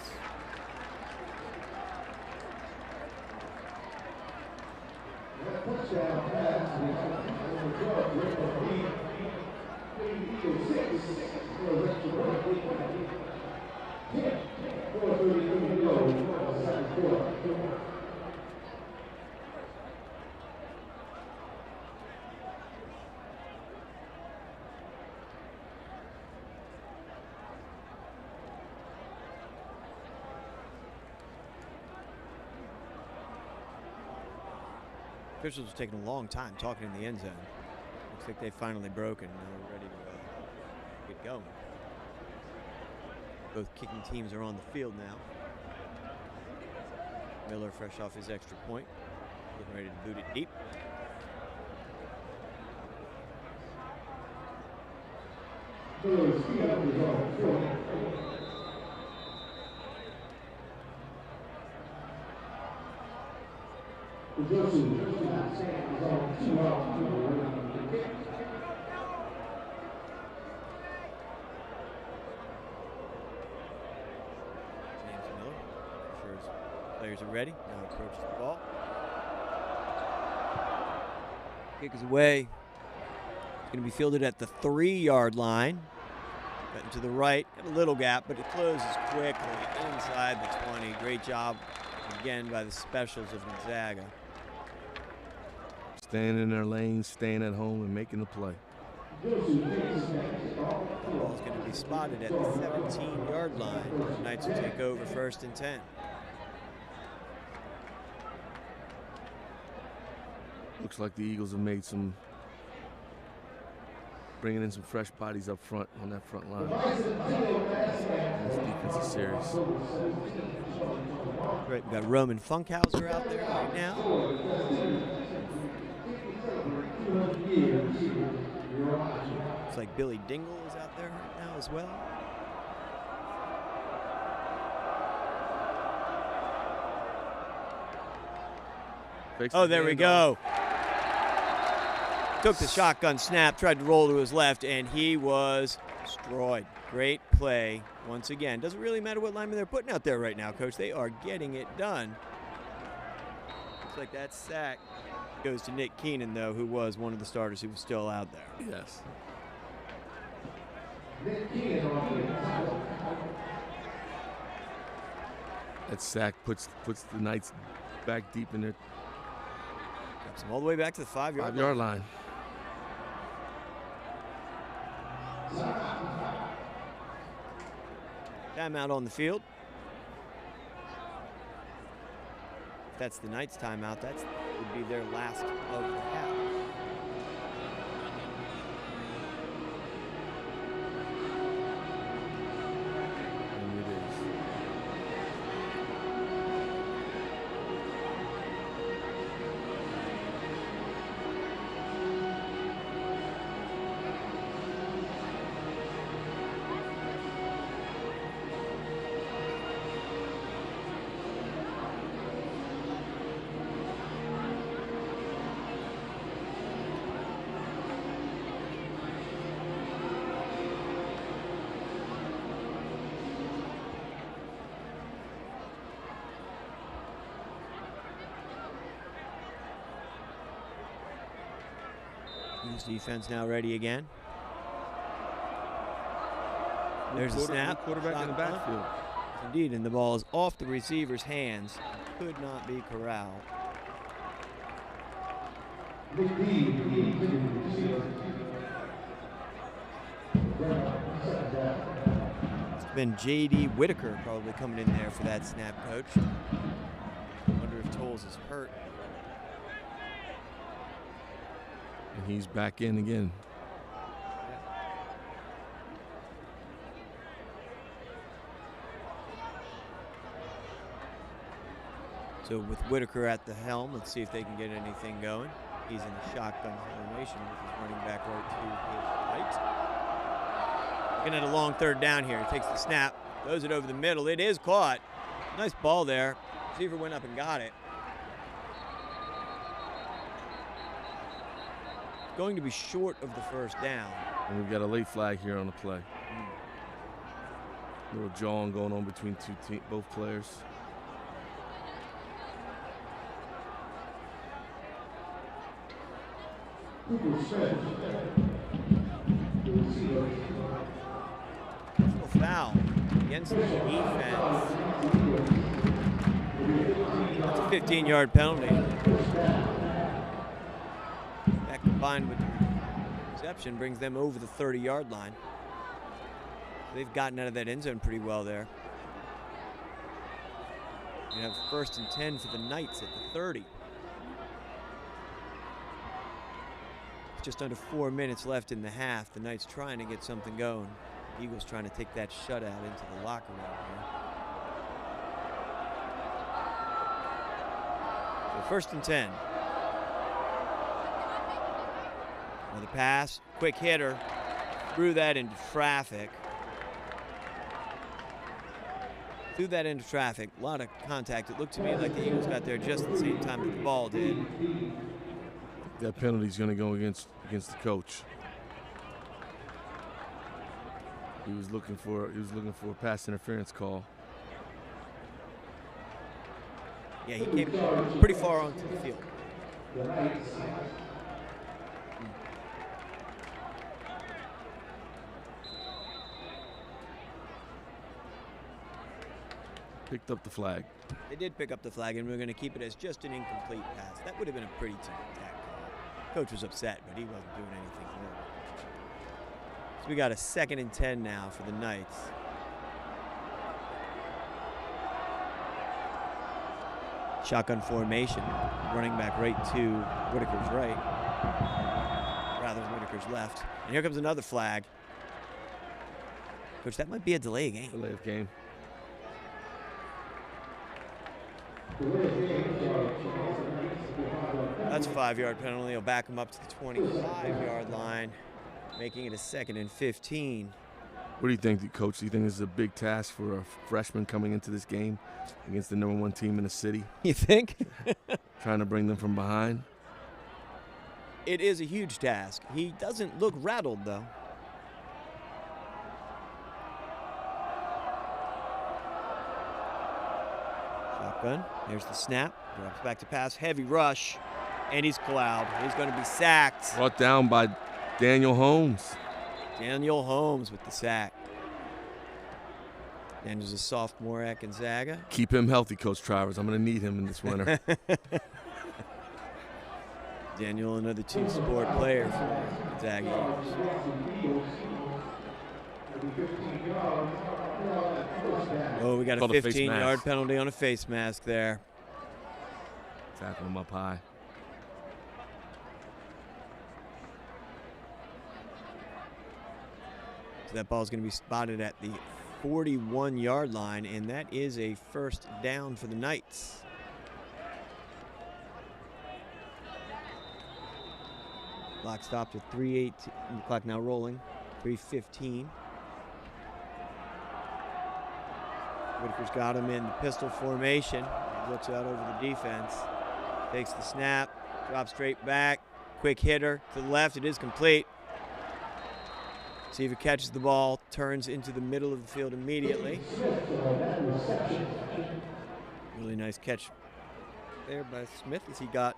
Officials are taking a long time talking in the end zone. Looks like they finally broken and now we're ready to get going. Both kicking teams are on the field now. Miller fresh off his extra point, getting ready to boot it deep. Players are ready. Now approaches the ball. Kick is away. It's going to be fielded at the 3-yard line. Cutting to the right. Got a little gap, but it closes quickly inside the 20. Great job again by the specials of Gonzaga. Staying in their lane, staying at home, and making the play. The ball is going to be spotted at the 17-yard line. The Knights will take over 1st and 10. Looks like the Eagles have made some, bringing in some fresh bodies up front on that front line. This defense is serious. Right, we got Roman Funkhauser out there right now. Looks like Billy Dingle is out there right now as well. Oh, there we go. Took the shotgun snap, tried to roll to his left, and he was destroyed. Great play once again. Doesn't really matter what lineman they're putting out there right now, Coach. They are getting it done. Looks like that sack Goes to Nick Keenan, though, who was one of the starters who was still out there. Yes. That sack puts the Knights back deep in their Drops them all the way back to the 5-yard line. 5-yard line. Timeout on the field. If that's the Knights' timeout, that would be their last of the half. And it is. Eagles defense now ready again. There's a snap. Quarterback in the backfield. Indeed, and the ball is off the receiver's hands. Could not be corralled. It's been J.D. Whitaker probably coming in there for that snap, Coach. Wonder if Tolles is hurt. And he's back in again. So with Whitaker at the helm, let's see if they can get anything going. He's in the shotgun formation with his running back right to his right. Looking at a long third down here. He takes the snap, throws it over the middle. It is caught. Nice ball there. Receiver went up and got it. Going to be short of the first down. And we've got a late flag here on the play. Little jawing going on between both players. Foul against the defense. That's a 15-yard penalty. That combined with the reception brings them over the 30-yard line. They've gotten out of that end zone pretty well there. You have 1st and 10 for the Knights at the 30. Just under 4 minutes left in the half. The Knights trying to get something going. Eagles trying to take that shutout into the locker room here. So 1st and 10. Another pass, quick hitter, threw that into traffic. Threw that into traffic, a lot of contact. It looked to me like the Eagles got there just at the same time that the ball did. That penalty's going to go against the coach. He was looking for a pass interference call. Yeah, he came pretty far onto the field. Picked up the flag. They did pick up the flag, and we're going to keep it as just an incomplete pass. That would have been a pretty tick-tack call. Coach was upset, but he wasn't doing anything wrong. So we got a 2nd and 10 now for the Knights. Shotgun formation. Running back right to Whitaker's right. Rather than Whitaker's left. And here comes another flag. Coach, that might be a delay of game. Delay of game. That's a 5-yard penalty. He'll back him up to the 25-yard line, making it a 2nd and 15. What do you think, Coach? Do you think this is a big task for a freshman coming into this game against the #1 team in the city? You think? Trying to bring them from behind? It is a huge task. He doesn't look rattled, though. Shotgun. There's the snap. Drops back to pass. Heavy rush. And he's clouded. He's going to be sacked. Brought down by Daniel Holmes. Daniel Holmes with the sack. Daniel's a sophomore at Gonzaga. Keep him healthy, Coach Travers. I'm going to need him in this winter. Daniel, another two-sport player for Gonzaga Eagles. Oh, we got a 15-yard penalty on a face mask there. Tackle him up high. So that ball is going to be spotted at the 41-yard line, and that is a first down for the Knights. Clock stopped at 3:18. The clock now rolling. 3:15. Whitaker's got him in the pistol formation. He looks out over the defense. Takes the snap. Drops straight back. Quick hitter to the left. It is complete. Receiver catches the ball. Turns into the middle of the field immediately. Really nice catch there by Smith as he got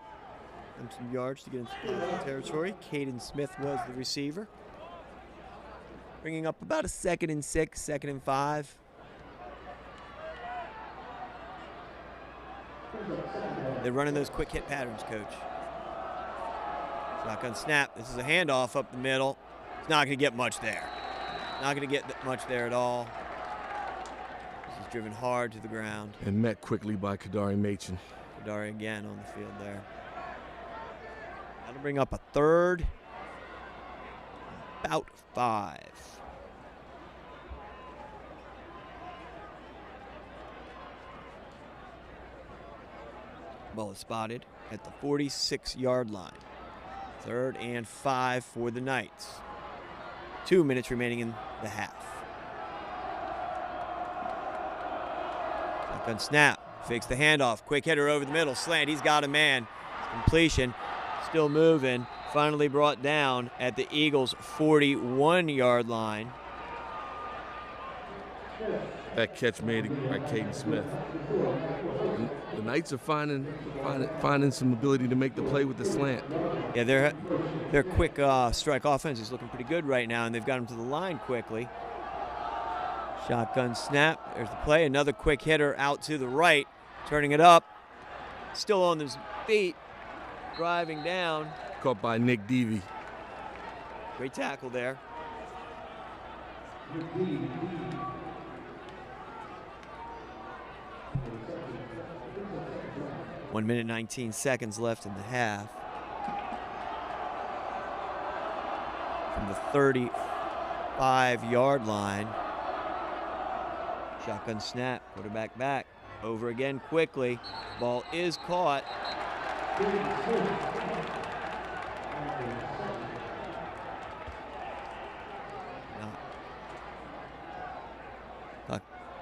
him some yards to get into the territory. Caden Smith was the receiver. Bringing up about a 2nd and 6, 2nd and 5. They're running those quick hit patterns, Coach. Shotgun snap. This is a handoff up the middle. It's not going to get much there. Not going to get much there at all. This is driven hard to the ground. And met quickly by Kadari Machin. Kadari again on the field there. That'll bring up a 3rd. About 5. Ball is spotted at the 46-yard line. 3rd and 5 for the Knights. 2 minutes remaining in the half. Shotgun snap. Fakes the handoff. Quick hitter over the middle. Slant. He's got a man. Completion. Still moving. Finally brought down at the Eagles' 41-yard line. That catch made by Caden Smith. The Knights are finding some ability to make the play with the slant. Yeah, their quick strike offense is looking pretty good right now, and they've got him to the line quickly. Shotgun snap. There's the play. Another quick hitter out to the right, turning it up. Still on his feet, driving down. Caught by Nick Deavy. Great tackle there. 1 minute, 19 seconds left in the half. From the 35-yard line. Shotgun snap, quarterback back. Over again quickly. Ball is caught.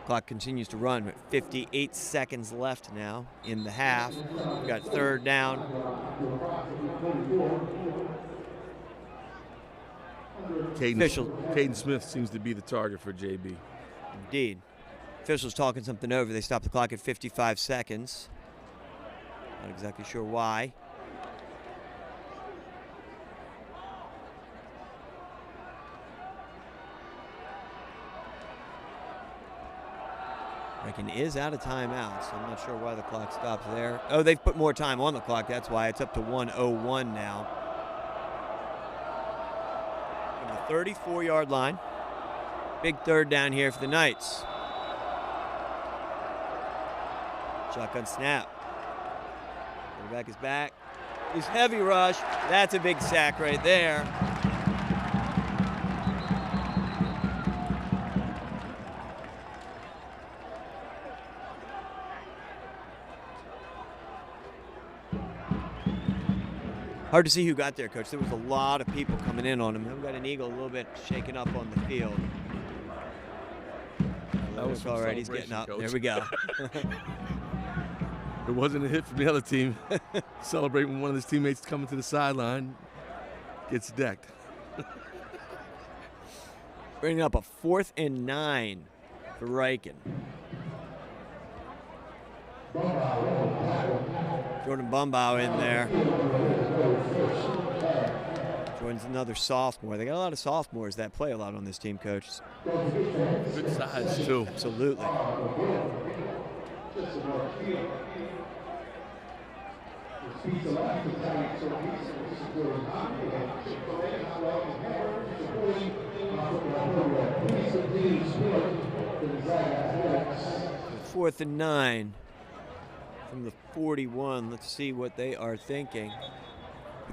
Clock continues to run, but 58 seconds left now in the half. We've got 3rd down. Caden Smith seems to be the target for JB. Indeed. Officials talking something over. They stopped the clock at 55 seconds. Not exactly sure why. Ryken is out of timeout, so I'm not sure why the clock stops there. Oh, they've put more time on the clock. That's why it's up to 1:01 now. From the 34-yard line. Big 3rd down here for the Knights. Shotgun snap. Quarterback is back. He's heavy rush. That's a big sack right there. Hard to see who got there, Coach. There was a lot of people coming in on him. We've got an Eagle a little bit shaken up on the field. That was all right. He's getting up. Coach. There we go. It wasn't a hit from the other team. Celebrate when one of his teammates coming to the sideline gets decked. Bringing up a 4th and 9 for Ryken. Jordan Bumbaugh in there. Jordan's another sophomore. They got a lot of sophomores that play a lot on this team, Coach. Good size, too. Absolutely. Fourth and 9 from the 41. Let's see what they are thinking.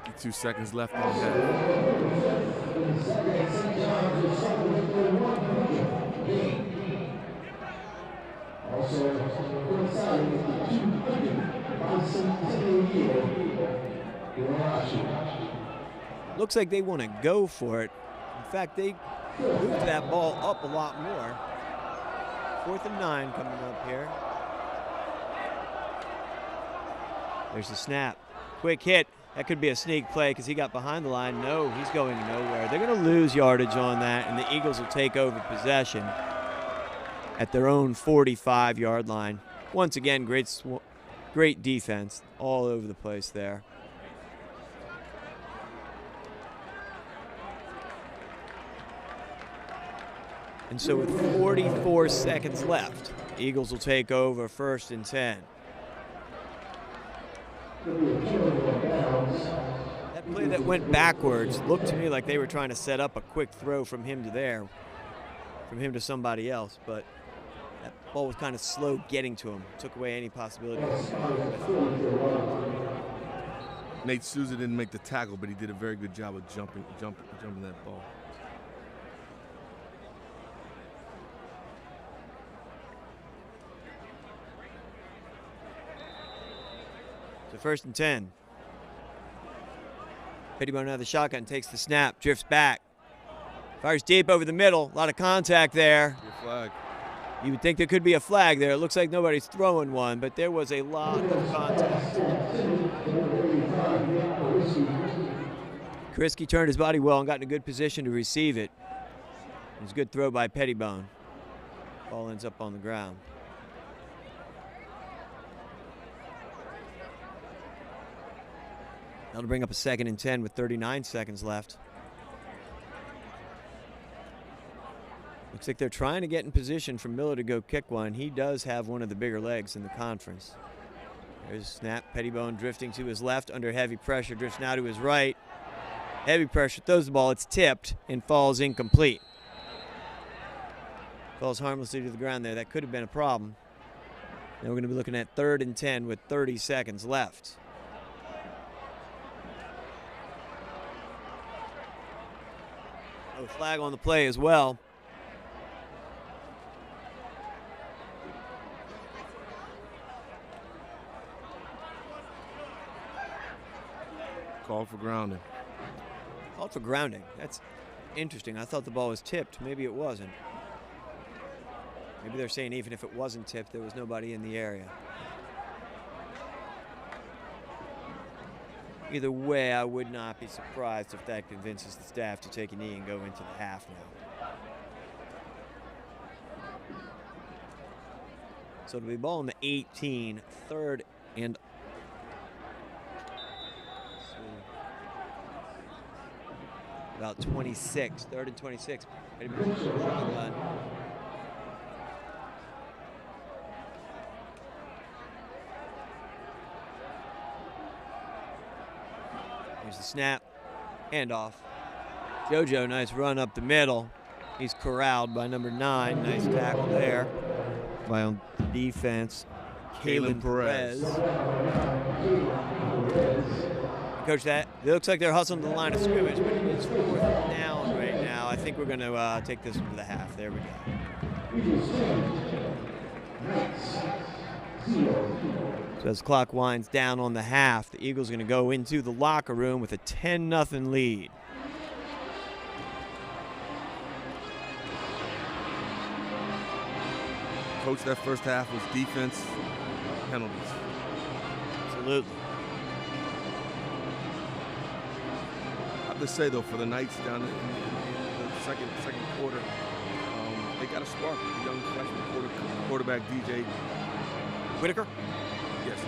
52 seconds left in the half. Looks like they want to go for it. In fact, they moved that ball up a lot more. 4th and 9 coming up here. There's the snap. Quick hit. That could be a sneak play because he got behind the line. No, he's going nowhere. They're going to lose yardage on that, and the Eagles will take over possession at their own 45-yard line. Once again, great defense all over the place there. And so with 44 seconds left, the Eagles will take over 1st and 10. That play that went backwards looked to me like they were trying to set up a quick throw from him to there, from him to somebody else, but that ball was kind of slow getting to him. Took away any possibility. Nate Souza didn't make the tackle, but he did a very good job of jumping that ball. So 1st and 10. Pettibone out of the shotgun, takes the snap, drifts back. Fires deep over the middle, a lot of contact there. Good flag. You would think there could be a flag there. It looks like nobody's throwing one, but there was a lot of contact. Kriski turned his body well and got in a good position to receive it. It was a good throw by Pettibone. Ball ends up on the ground. That'll bring up a 2nd and 10 with 39 seconds left. Looks like they're trying to get in position for Miller to go kick one. He does have one of the bigger legs in the conference. There's a snap. Pettibone drifting to his left under heavy pressure. Drifts now to his right. Heavy pressure, throws the ball. It's tipped and falls incomplete. Falls harmlessly to the ground there. That could have been a problem. Now we're going to be looking at 3rd and 10 with 30 seconds left. A flag on the play as well. Called for grounding. Called for grounding. That's interesting. I thought the ball was tipped. Maybe it wasn't. Maybe they're saying even if it wasn't tipped, there was nobody in the area. Either way, I would not be surprised if that convinces the staff to take a knee and go into the half now. So it'll be ball on the 18, 3rd and about 26, 3rd and 26. Here's the snap, handoff. JoJo, nice run up the middle. He's corralled by number 9. Nice tackle there by on defense, Kalen Perez. Coach, that it looks like they're hustling to the line of scrimmage, but it's 4th down right now. I think we're going to take this one to the half. There we go. So as the clock winds down on the half, the Eagles are going to go into the locker room with a 10-0 lead. Coach, that first half was defense, penalties. Absolutely. I have to say, though, for the Knights down in the second quarter, they got a spark. The young freshman quarterback, DJ Whitaker? Yes.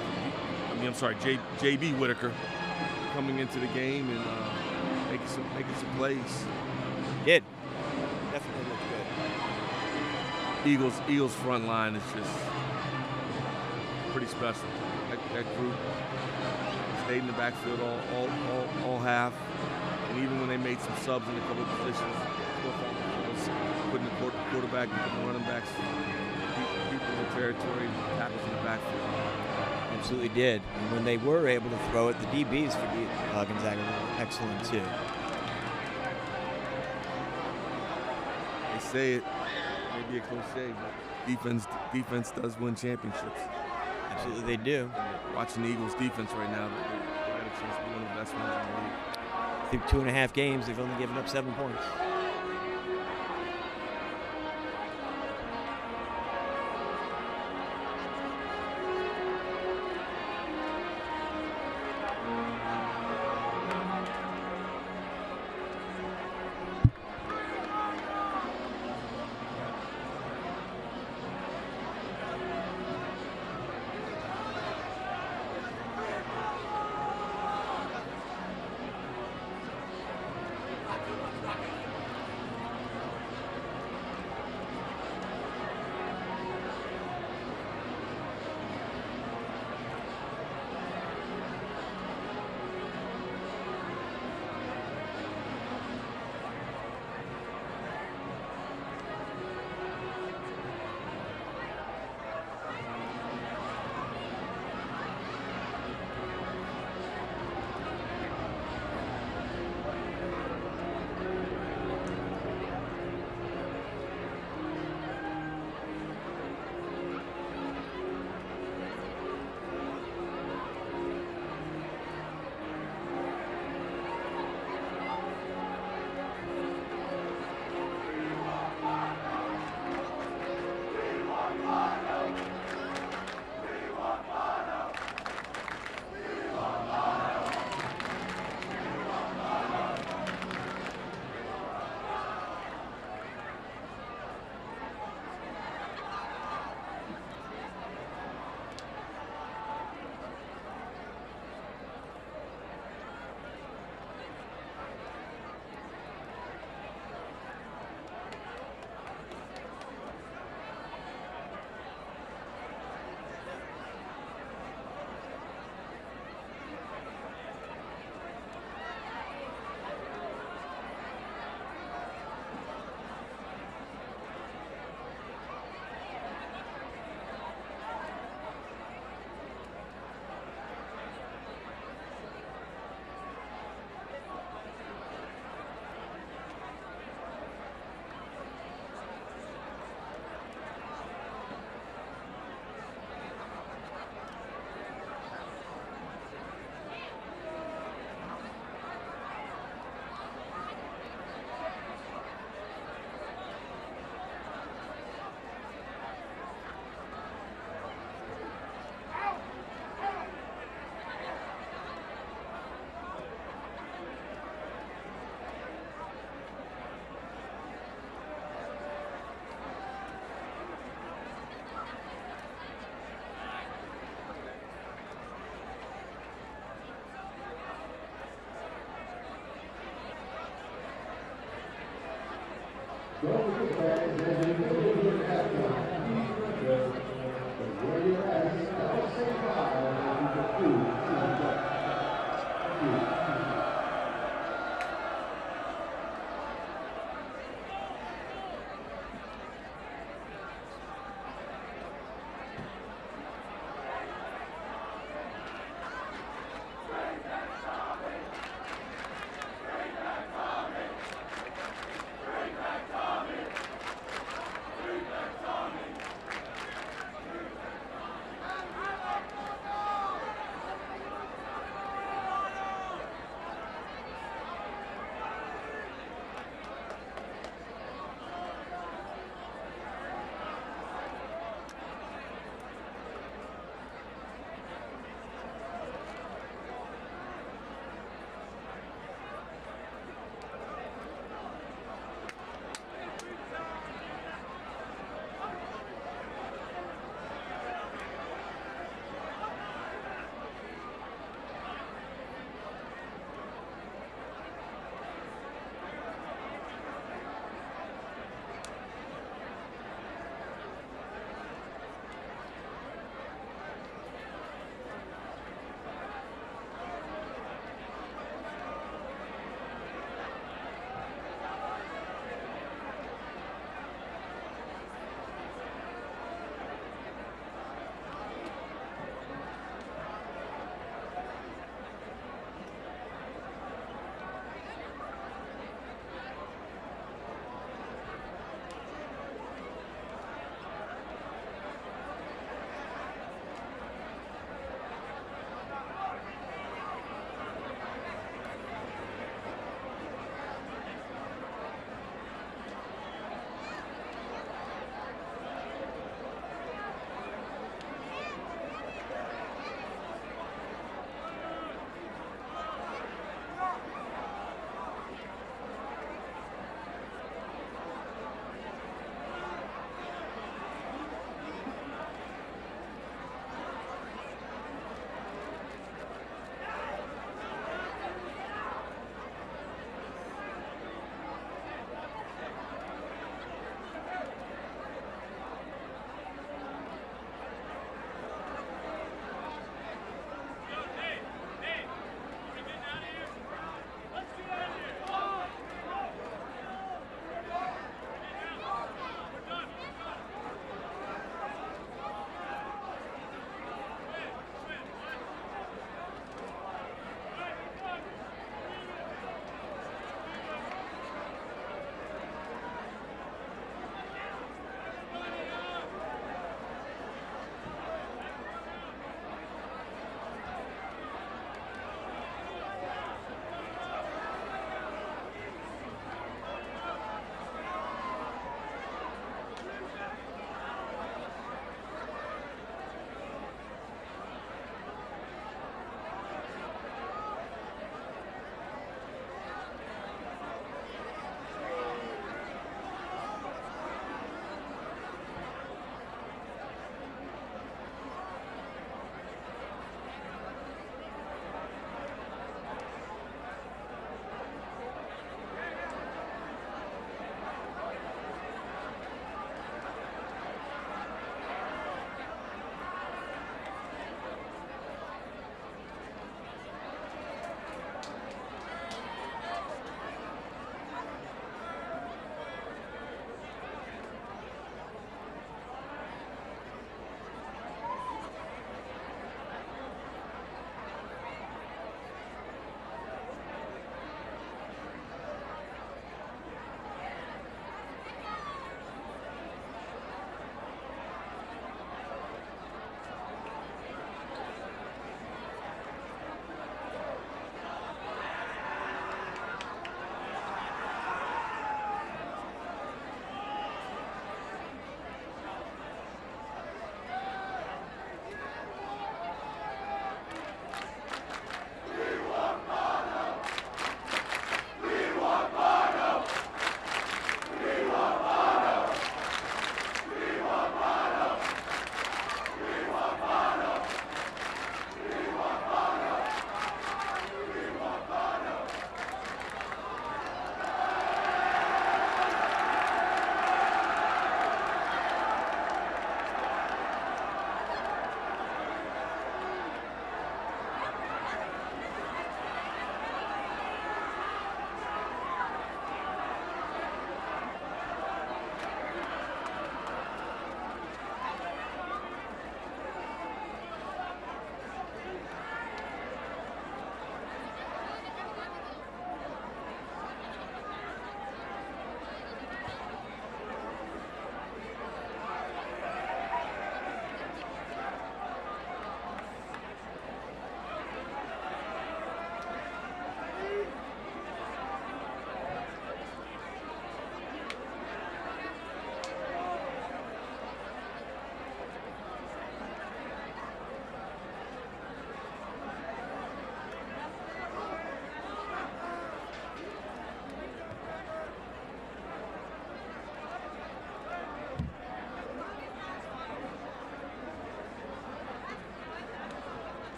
I JB Whitaker coming into the game and making some plays. Did. Definitely looked good. Eagles front line is just pretty special. That group stayed in the backfield all half, and even when they made some subs in a couple of positions, putting the quarterback and putting the running backs, people in the territory, tackles in the backfield. Absolutely did. And when they were able to throw it, the DBs for Gonzaga were excellent too. They say it may be a cliche, but defense does win championships. Absolutely, they do. Watching the Eagles' defense right now, they got a chance to be one of the best ones in the league. Through 2.5 games, they've only given up 7 points.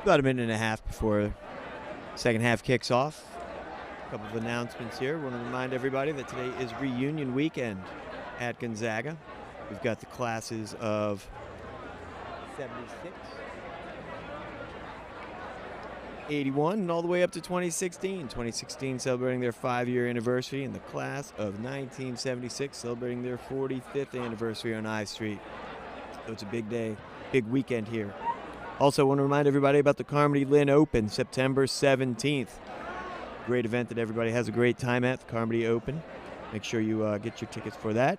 About a minute and a half before second half kicks off. A couple of announcements here. Want to remind everybody that today is reunion weekend at Gonzaga. We've got the classes of 76, 81, and all the way up to 2016. 2016 celebrating their 5-year anniversary, and the class of 1976 celebrating their 45th anniversary on I Street. So it's a big day, big weekend here. Also want to remind everybody about the Carmody Lynn Open, September 17th. Great event that everybody has a great time at, the Carmody Open. Make sure you get your tickets for that.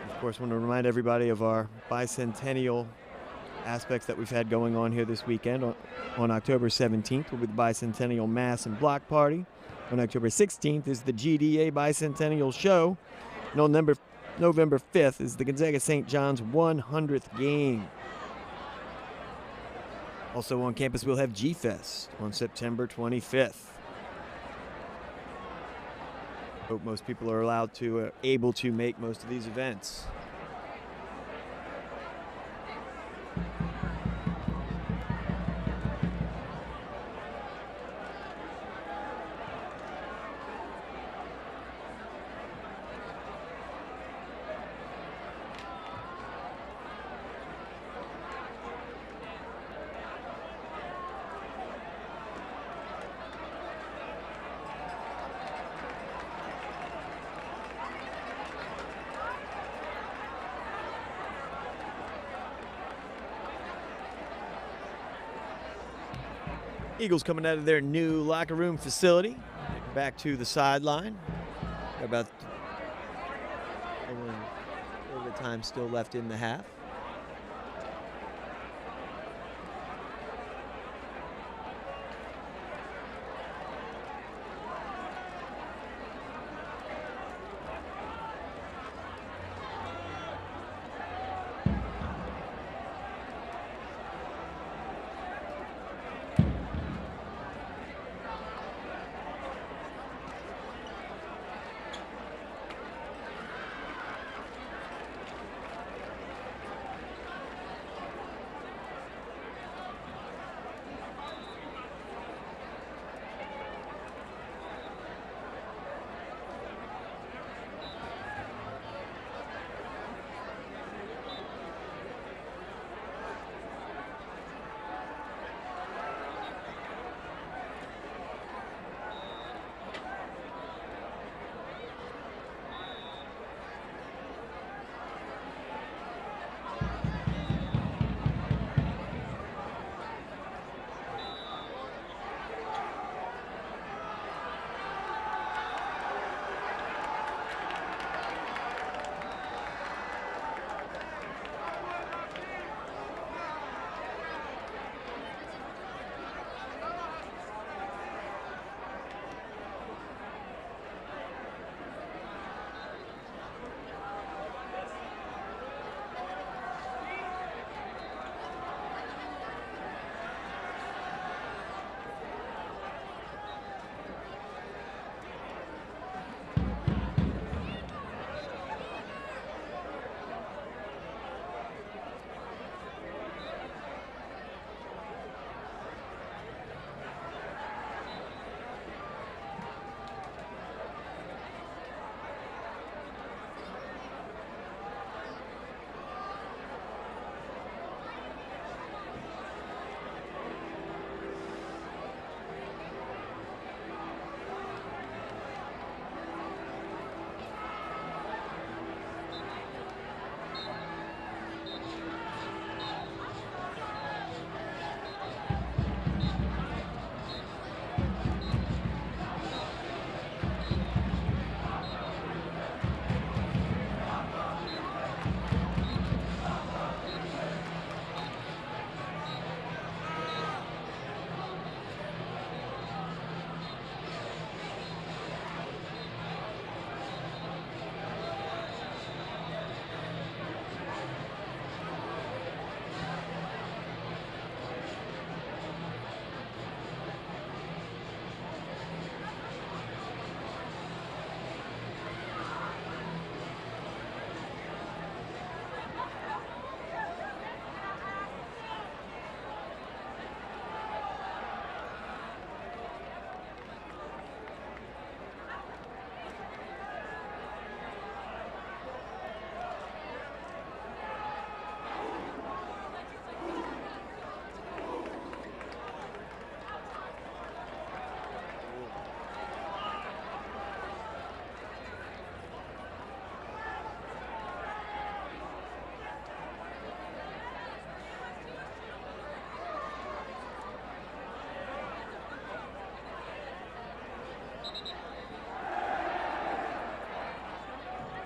Of course, want to remind everybody of our bicentennial aspects that we've had going on here this weekend. On October 17th will be the Bicentennial Mass and Block Party. On October 16th is the GDA Bicentennial Show. And on November 5th is the Gonzaga St. John's 100th game. Also on campus, we'll have G-Fest on September 25th. Hope most people are able to make most of these events. Eagles coming out of their new locker room facility, back to the sideline. Got about a little bit of time still left in the half.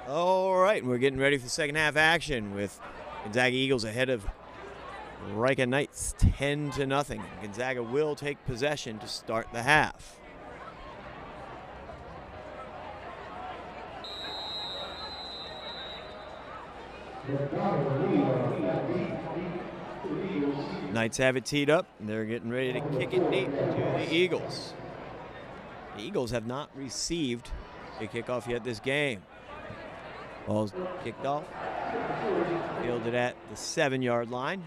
All right, we're getting ready for the second half action with Gonzaga Eagles ahead of Ryken Knights 10-0. Gonzaga will take possession to start the half. Knights have it teed up, and they're getting ready to kick it deep to the Eagles. The Eagles have not received a kickoff yet this game. Ball's kicked off, fielded at the 7-yard line,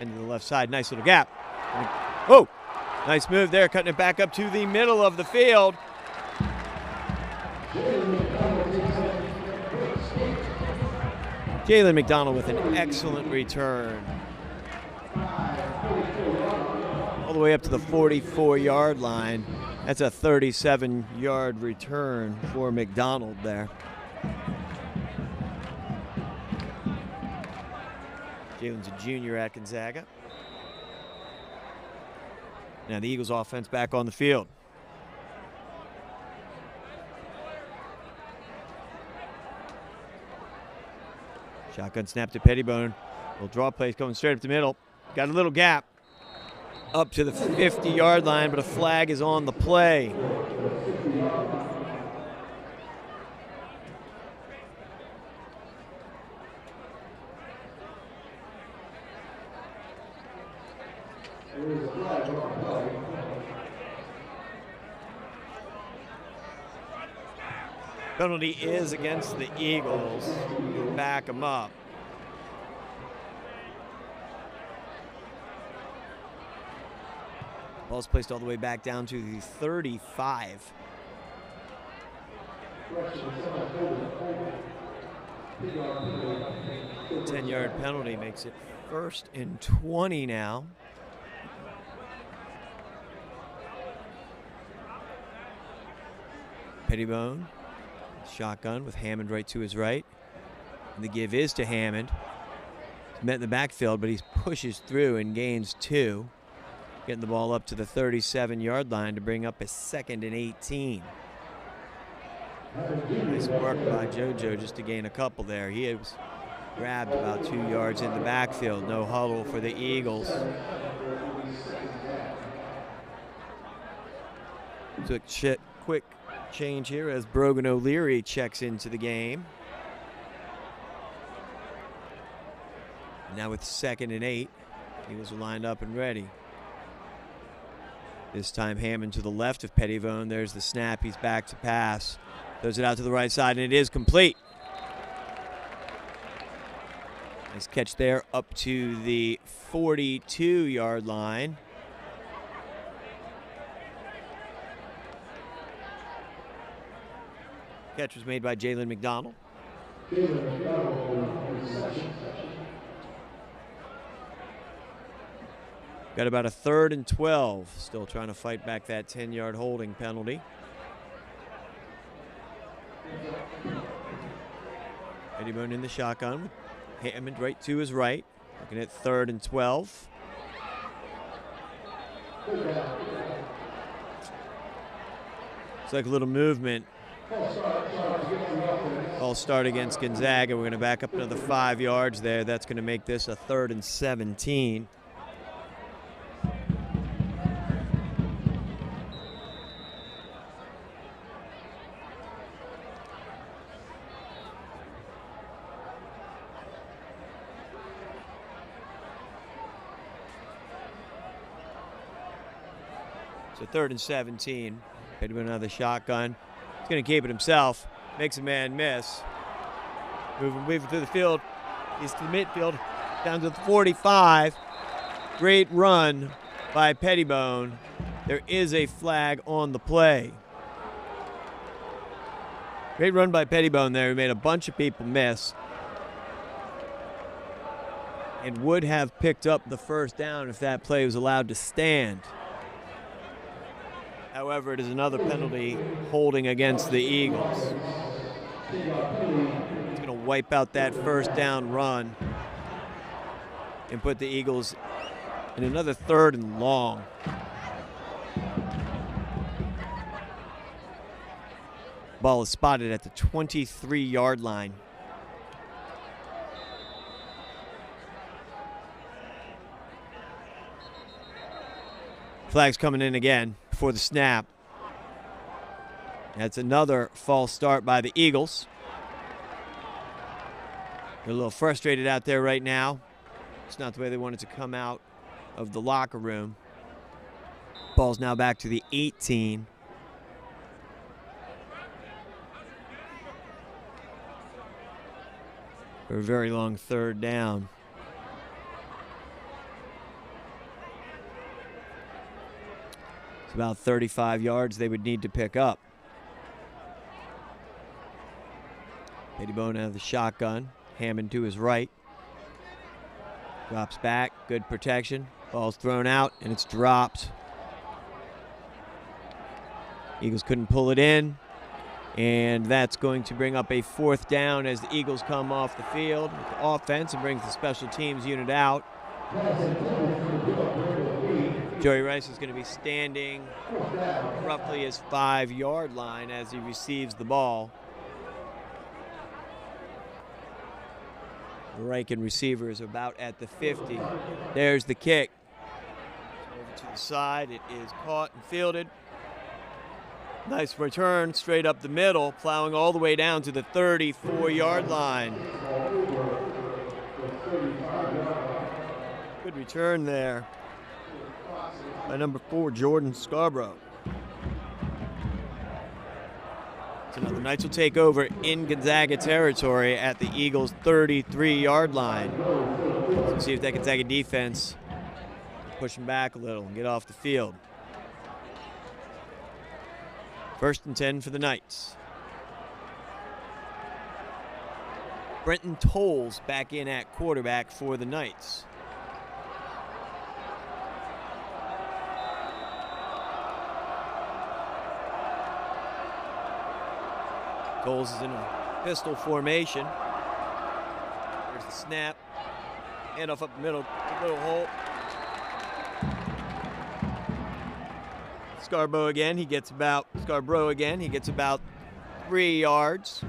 and to the left side, nice little gap. Oh, nice move there, cutting it back up to the middle of the field. Jalen McDonald with an excellent return. All the way up to the 44-yard line. That's a 37-yard return for McDonald there. Jalen's a junior at Gonzaga. Now the Eagles offense back on the field. Shotgun snap to Pettibone. Little draw plays going straight up the middle. Got a little gap up to the 50-yard line, but a flag is on the play. Penalty is against the Eagles. Back them up. Ball's placed all the way back down to the 35. The 10-yard penalty makes it 1st and 20 now. Pettibone, shotgun with Hammond right to his right. And the give is to Hammond. He's met in the backfield, but he pushes through and gains 2. Getting the ball up to the 37-yard line to bring up a 2nd and 18. Nice work by JoJo just to gain a couple there. He was grabbed about 2 yards in the backfield. No huddle for the Eagles. Took quick change here as Brogan O'Leary checks into the game. Now with 2nd and 8, Eagles are lined up and ready. This time Hammond to the left of Pettibone. There's the snap. He's back to pass. Throws it out to the right side, and it is complete. Nice catch there up to the 42-yard line. Catch was made by Jalen McDonald. Got about a 3rd and 12. Still trying to fight back that 10-yard holding penalty. Pettibone in the shotgun. Hammond right to his right. Looking at 3rd and 12. Looks like a little movement. False start against Gonzaga. We're going to back up another 5 yards there. That's going to make this a 3rd and 17. So 3rd and 17. Pettibone out of the shotgun. He's going to keep it himself. Makes a man miss. Moving through the field. He's to the midfield. Down to the 45. Great run by Pettibone. There is a flag on the play. Great run by Pettibone there. He made a bunch of people miss. And would have picked up the 1st down if that play was allowed to stand. However, it is another penalty holding against the Eagles. It's going to wipe out that 1st down run and put the Eagles in another 3rd and long. Ball is spotted at the 23-yard line. Flag's coming in again for the snap. That's another false start by the Eagles. They're a little frustrated out there right now. It's not the way they wanted to come out of the locker room. Ball's now back to the 18. For a very long third down. It's about 35 yards they would need to pick up. Pettibone out of the shotgun. Hammond to his right. Drops back. Good protection. Ball's thrown out, and it's dropped. Eagles couldn't pull it in. And that's going to bring up a fourth down as the Eagles come off the field with the offense and brings the special teams unit out. Joey Rice is going to be standing roughly his 5-yard line as he receives the ball. The Ryken receiver is about at the 50. There's the kick. Over to the side. It is caught and fielded. Nice return straight up the middle, plowing all the way down to the 34-yard line. Good return there by number 4, Jordan Scarborough. So now the Knights will take over in Gonzaga territory at the Eagles' 33-yard line. So see if that Gonzaga defense push them back a little and get off the field. 1st and 10 for the Knights. Brenton Tolles back in at quarterback for the Knights. Tolles is in a pistol formation. There's the snap. Handoff up the middle, a little hole. Scarborough again, he gets about 3 yards.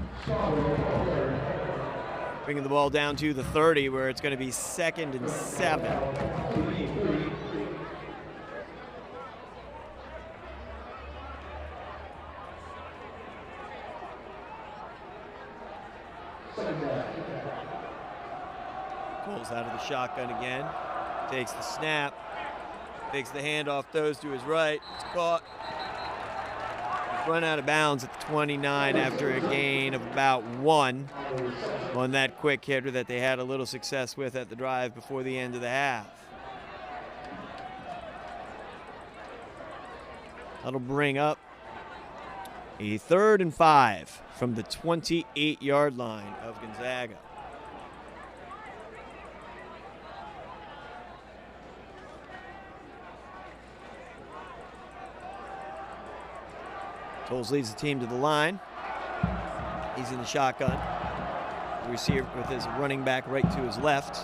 Bringing the ball down to the 30 where it's going to be 2nd and 7. Pulls out of the shotgun again, takes the snap. Takes the handoff, throws to his right. It's caught. He's run out of bounds at the 29 after a gain of about 1 on that quick hitter that they had a little success with at the drive before the end of the half. That'll bring up a 3rd and 5 from the 28-yard line of Gonzaga. Tolles leads the team to the line. He's in the shotgun. The receiver with his running back right to his left.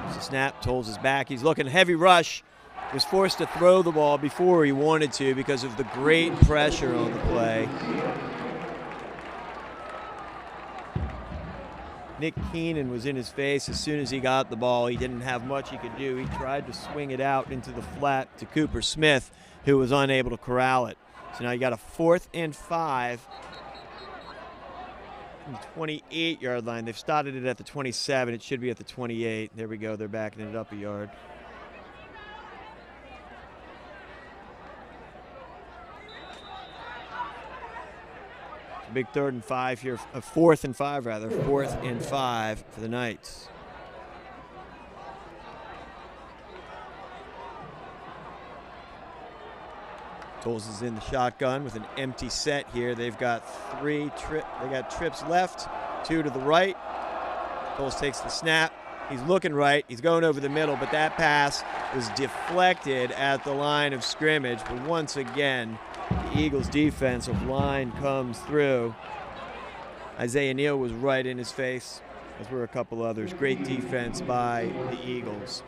There's a snap. Tolles is back. He's looking heavy rush. Was forced to throw the ball before he wanted to because of the great pressure on the play. Nick Keenan was in his face as soon as he got the ball. He didn't have much he could do. He tried to swing it out into the flat to Cooper Smith, who was unable to corral it. So now you got a 4th and 5 from the 28-yard line. They've started it at the 27. It should be at the 28. There we go. They're backing it up a yard. Big 3rd and 5 here, 4th and 5 rather, 4th and 5 for the Knights. Tolles is in the shotgun with an empty set here. They've got trips left, 2 to the right. Tolles takes the snap. He's looking right. He's going over the middle, but that pass was deflected at the line of scrimmage. But once again, the Eagles' defensive line comes through. Isaiah Neal was right in his face, as were a couple others. Great defense by the Eagles,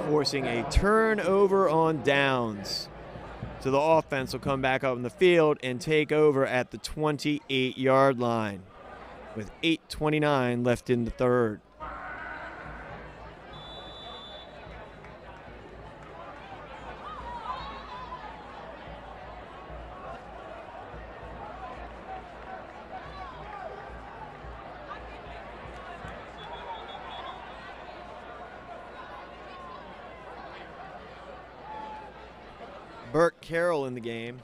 forcing a turnover on downs. So the offense will come back up in the field and take over at the 28-yard line with 8:29 left in the third. Burt Carroll in the game,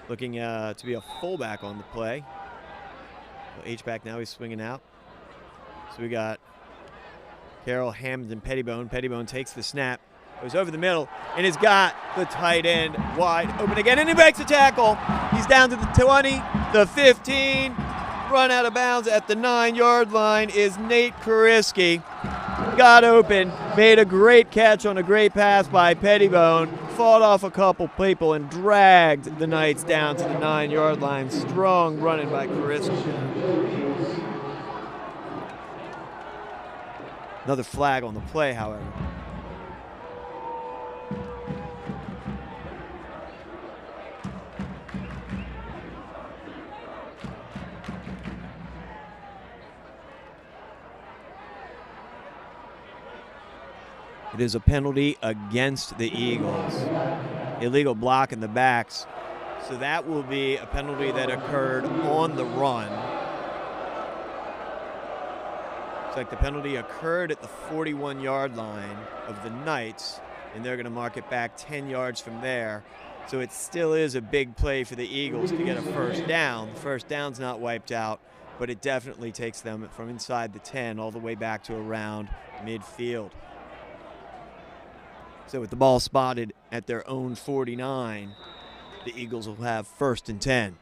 looking to be a fullback on the play. H-back now, he's swinging out. So we got Carroll, Hammond, and Pettibone. Pettibone takes the snap, goes over the middle, and he's got the tight end wide open again, and he breaks the tackle. He's down to the 20, the 15, run out of bounds at the 9-yard line is Nate Kariski. Got open, made a great catch on a great pass by Pettibone, fought off a couple people and dragged the Knights down to the 9-yard line. Strong running by Kariski. Another flag on the play, however. It is a penalty against the Eagles. Illegal block in the backs. So that will be a penalty that occurred on the run. Looks like the penalty occurred at the 41-yard line of the Knights, and they're going to mark it back 10 yards from there. So it still is a big play for the Eagles to get a first down. The first down's not wiped out, but it definitely takes them from inside the 10 all the way back to around midfield. So with the ball spotted at their own 49, the Eagles will have 1st and 10.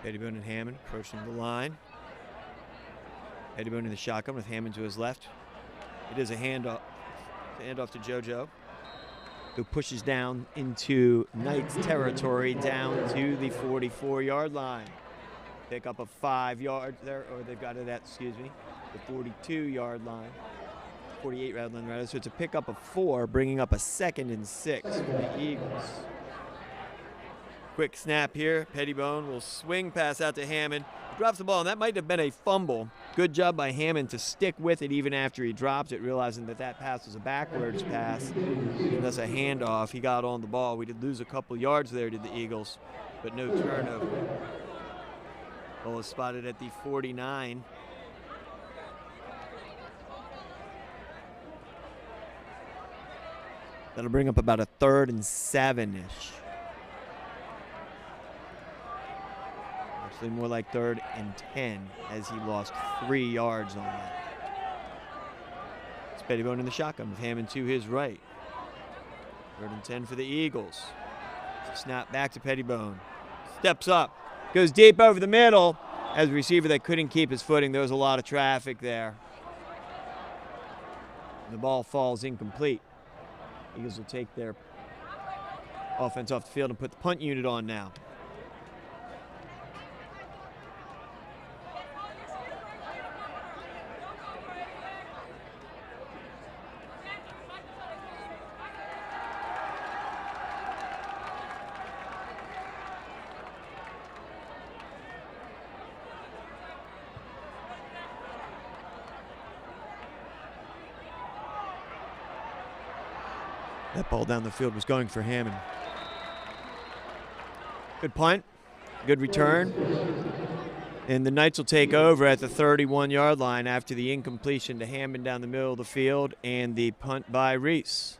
Pettibone and Hammond approaching the line. Pettibone in the shotgun with Hammond to his left. It is a handoff to JoJo, who pushes down into Knights territory down to the 44-yard line. Pick up a 5 yards there, or they've got it at, the 42-yard line. 48-yard line, rather. So it's a pickup of 4, bringing up a 2nd and 6 for the Eagles. Quick snap here. Pettibone will swing pass out to Hammond. He drops the ball, and that might have been a fumble. Good job by Hammond to stick with it even after he drops it, realizing that that pass was a backwards pass. And that's a handoff. He got on the ball. We did lose a couple yards there to the Eagles, but no turnover. Ball is spotted at the 49. That'll bring up about a 3rd and 7-ish. Actually more like 3rd and 10 as he lost 3 yards on that. It's Pettibone in the shotgun with Hammond to his right. 3rd and 10 for the Eagles. Snap back to Pettibone. Steps up. Goes deep over the middle. As a receiver that couldn't keep his footing, there was a lot of traffic there. The ball falls incomplete. Eagles will take their offense off the field and put the punt unit on now. That ball down the field was going for Hammond. Good punt, good return. And the Knights will take over at the 31-yard line after the incompletion to Hammond down the middle of the field and the punt by Reese.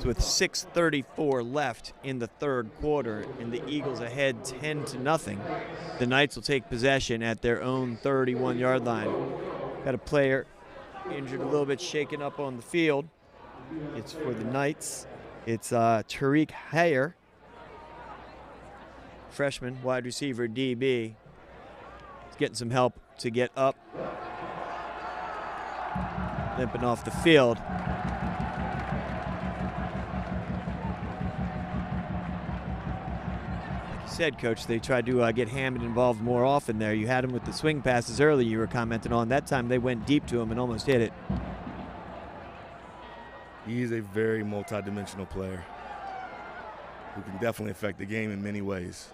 So with 6:34 left in the 3rd quarter and the Eagles ahead 10-0, the Knights will take possession at their own 31-yard line. Got a player injured, a little bit shaken up on the field. It's for the Knights. It's Tariq Hayer, freshman, wide receiver, DB. He's getting some help to get up. Limping off the field. said, Coach, they tried to get Hammond involved more often there. You had him with the swing passes early you were commenting on. That time they went deep to him and almost hit it. He's a very multi-dimensional player who can definitely affect the game in many ways.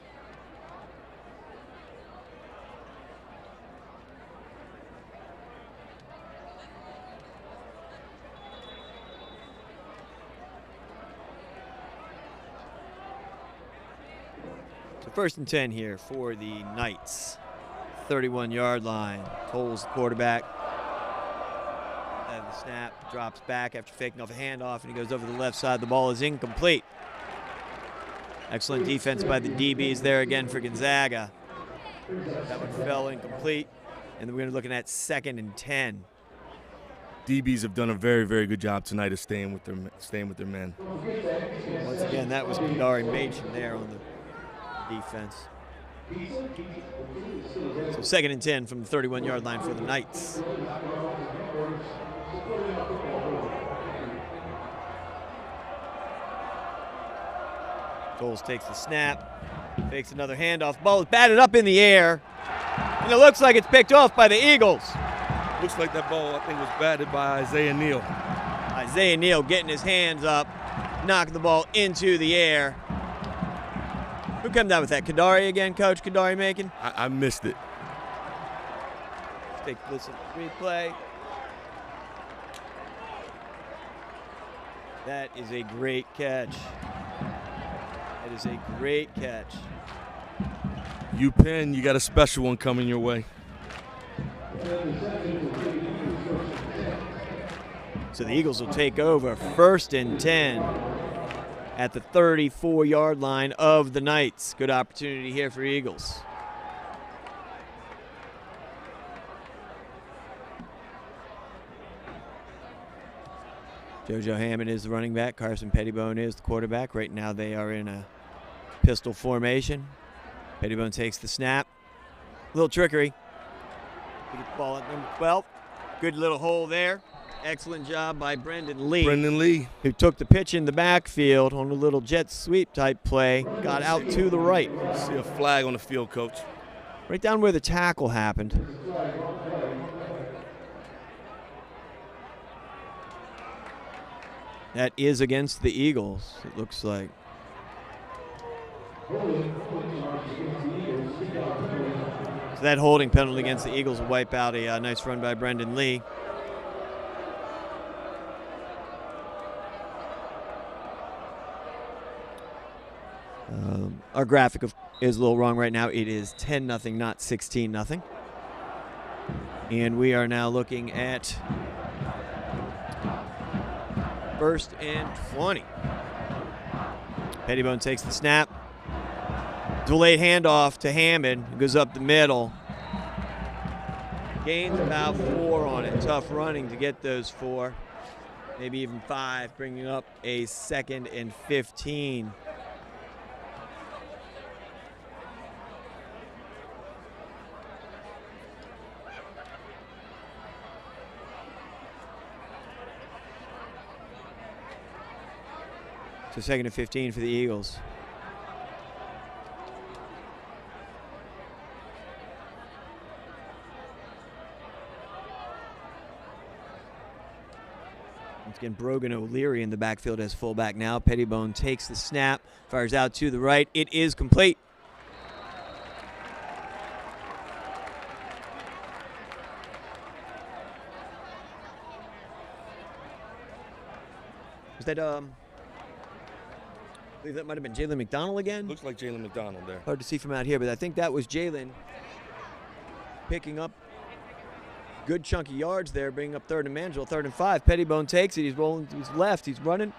So 1st and 10 here for the Knights. 31-yard line. Tolles the quarterback. And the snap, drops back after faking off a handoff, and he goes over the left side. The ball is incomplete. Excellent defense by the DBs there again for Gonzaga. That one fell incomplete, and then we're looking at 2nd and 10. DBs have done a very, very good job tonight of staying with their men. Once again, that was Kadari Machen there on the defense. So 2nd and 10 from the 31-yard line for the Knights. Tolles takes the snap, fakes another handoff. Ball is batted up in the air, and it looks like it's picked off by the Eagles. Looks like that ball, I think, was batted by Isaiah Neal. Isaiah Neal getting his hands up, knocking the ball into the air. Who came down with that? Kadari again, Coach? Kadari Machen? I missed it. Let's take a listen to the replay. That is a great catch. That is a great catch. UPenn, you got a special one coming your way. So the Eagles will take over 1st and 10 at the 34-yard line of the Knights. Good opportunity here for Eagles. JoJo Hammond is the running back. Carson Pettibone is the quarterback. Right now they are in a pistol formation. Pettibone takes the snap. A little trickery. He gets the ball at number 12. Good little hole there. Excellent job by Brendan Lee. Who took the pitch in the backfield on a little jet sweep type play. Got out to the right. See a flag on the field, Coach. Right down where the tackle happened. That is against the Eagles, it looks like. So that holding penalty against the Eagles will wipe out a nice run by Brendan Lee. Our graphic is a little wrong right now. It is 10-0, not 16-0. And we are now looking at 1st and 20. Pettibone takes the snap. Delayed handoff to Hammond. Goes up the middle. Gains about 4 on it. Tough running to get those 4. Maybe even 5, bringing up a 2nd and 15. So 2nd and 15 for the Eagles. Once again, Brogan O'Leary in the backfield as fullback now. Pettibone takes the snap, fires out to the right. It is complete. Was that I believe that might have been Jalen McDonald again. Looks like Jalen McDonald there. Hard to see from out here, but I think that was Jalen picking up good chunky yards there, bringing up 3rd and manageable, 3rd and 5. Pettibone takes it. He's rolling to his left. He's running.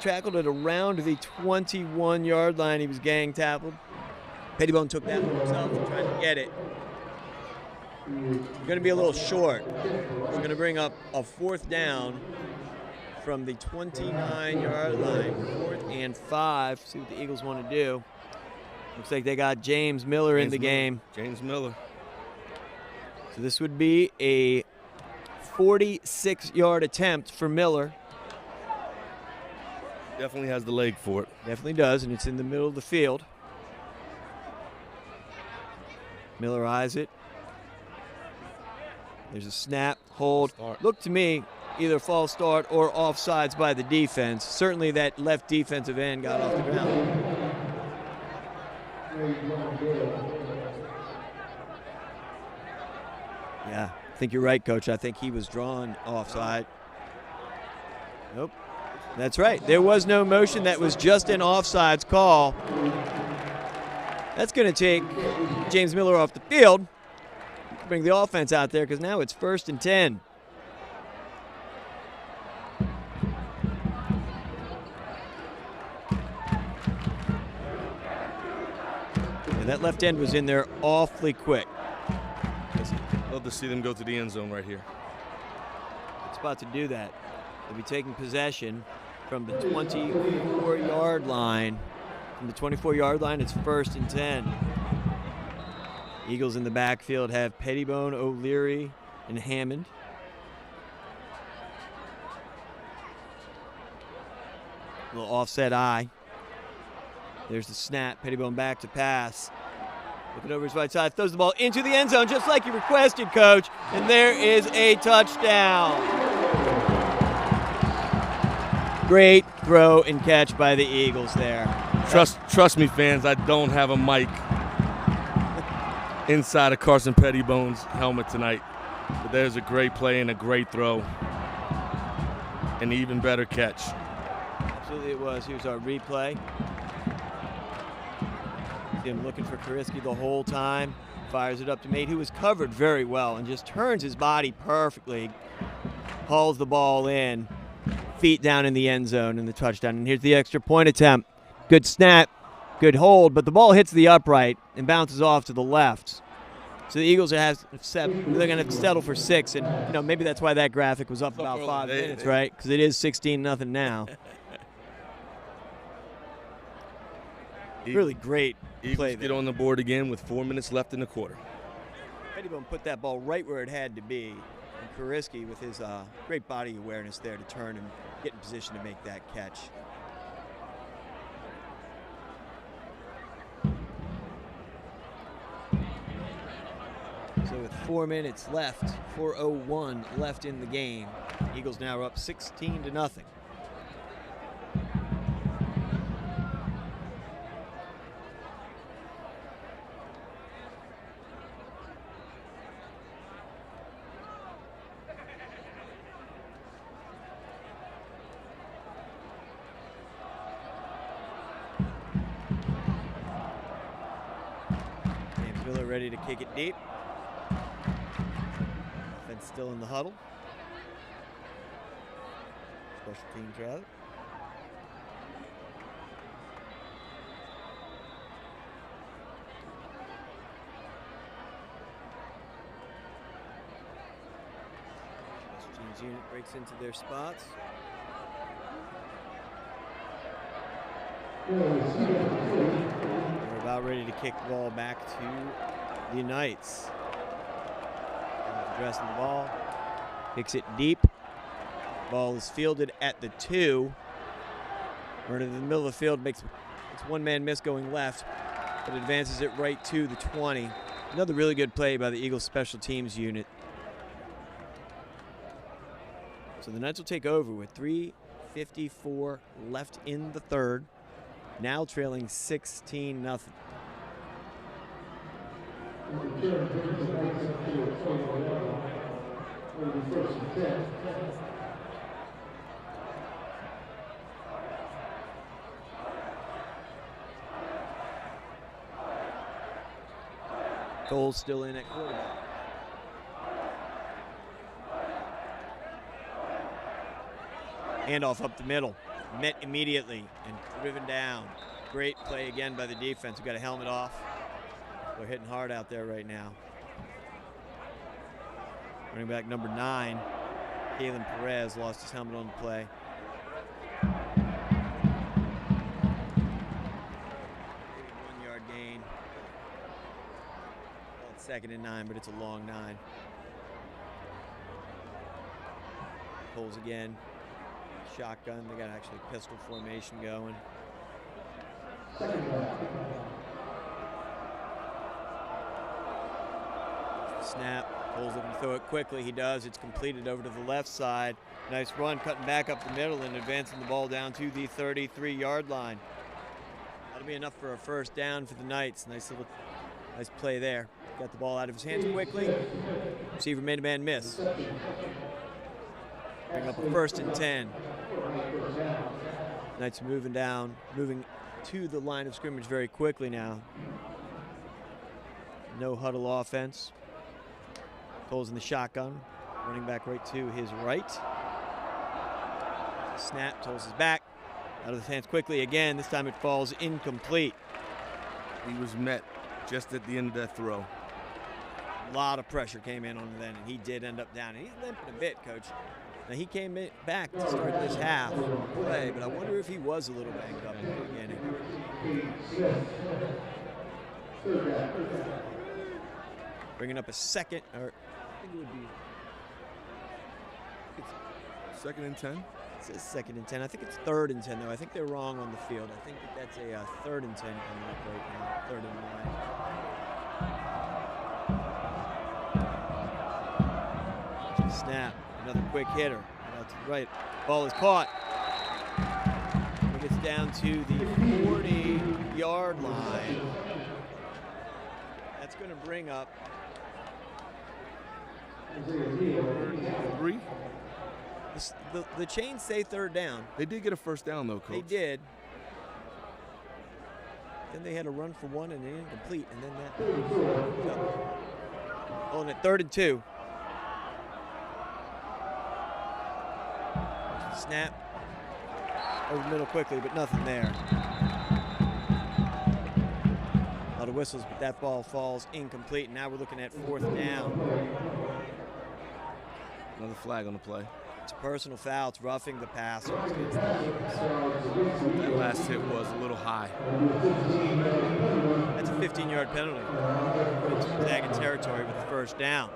Tackled it around the 21-yard line. He was gang tackled. Pettibone took that one himself and tried to get it. Going to be a little short. We're going to bring up a 4th down from the 29-yard line. 4th and 5. See what the Eagles want to do. Looks like they got James Miller in the game. James Miller. So this would be a 46-yard attempt for Miller. Definitely has the leg for it. Definitely does, and it's in the middle of the field. Miller eyes it. There's a snap, hold. Look to me, either false start or offsides by the defense. Certainly that left defensive end got off the ground. Yeah, I think you're right, Coach. I think he was drawn offside. Nope. That's right. There was no motion. That was just an offsides call. That's going to take James Miller off the field. Bring the offense out there because now it's 1st and 10. And that left end was in there awfully quick. Love to see them go to the end zone right here. Good spot to do that. They'll be taking possession from the 24-yard line. From the 24-yard line, it's 1st and 10. Eagles in the backfield have Pettibone, O'Leary, and Hammond. A little offset eye. There's the snap. Pettibone back to pass. Looking over his right side, throws the ball into the end zone just like you requested, Coach. And there is a touchdown. Great throw and catch by the Eagles there. Trust me, fans, I don't have a mic inside of Carson Pettibone's helmet tonight. But there's a great play and a great throw. An even better catch. Absolutely it was. Here's our replay. See him looking for Kariski the whole time. Fires it up to Mate, who was covered very well and just turns his body perfectly. Hauls the ball in. Feet down in the end zone in the touchdown. And here's the extra point attempt. Good snap, good hold, but the ball hits the upright and bounces off to the left. So the Eagles they're going to settle for 6, and maybe that's why that graphic was up about 5 minutes, right? Because it is 16-0 now. Really great play Eagles get on the board again with 4 minutes left in the quarter. Pettibone put that ball right where it had to be. And Kariski, with his great body awareness there to turn and get in position to make that catch. So with 4 minutes left, 4:01 left in the game, Eagles now are up 16-0. James Miller ready to kick it deep. Offense still in the huddle. Special teams rather. Special teams unit breaks into their spots. We're about ready to kick the ball back to the Knights. Addressing the ball, kicks it deep. Ball is fielded at the 2. Running in the middle of the field makes one man miss going left, but advances it right to the 20. Another really good play by the Eagles special teams unit. So the Knights will take over with 3:54 left in the third. Now trailing 16-0. Cole's still in at quarterback. Handoff up the middle. Met immediately and driven down. Great play again by the defense. We've got a helmet off. They're hitting hard out there right now. Running back number 9, Kalen Perez, lost his helmet on the play. Maybe 1-yard gain. Well, it's 2nd and 9, but it's a long 9. Pulls again. Shotgun. They got actually pistol formation going. Snap, Cole's looking to throw it quickly. He does. It's completed over to the left side. Nice run, cutting back up the middle and advancing the ball down to the 33-yard line. That'll be enough for a first down for the Knights. Nice play there. Got the ball out of his hands quickly. Receiver made a man miss. Bring up a 1st and 10. Knights moving to the line of scrimmage very quickly now. No huddle offense. Cole's in the shotgun. Running back right to his right. Snap, Cole's his back. Out of his hands quickly again. This time it falls incomplete. He was met just at the end of that throw. A lot of pressure came in on him then, and he did end up down. And he's limping a bit, Coach. Now, he came back to start this half play, but I wonder if he was a little banged up in the beginning. Bringing up a second, or I think it would be. It's 2nd and 10? It says 2nd and 10. I think it's 3rd and 10, though. I think they're wrong on the field. I think that's a 3rd and 10 coming up right now. 3rd and 9. Snap. Another quick hitter. Out to the right. Ball is caught. It gets down to the 40-yard line. That's going to bring up 3. The chains say 3rd down. They did get a first down, though, Coach. They did. Then they had a run for 1 and an incomplete, and then that. Oh, and at 3rd and 2. Snap over the middle quickly, but nothing there. A lot of whistles, but that ball falls incomplete. And now we're looking at 4th down. Another flag on the play. It's a personal foul. It's roughing the passer. That last hit was a little high. That's a 15-yard penalty. It's Gonzaga territory with the first down.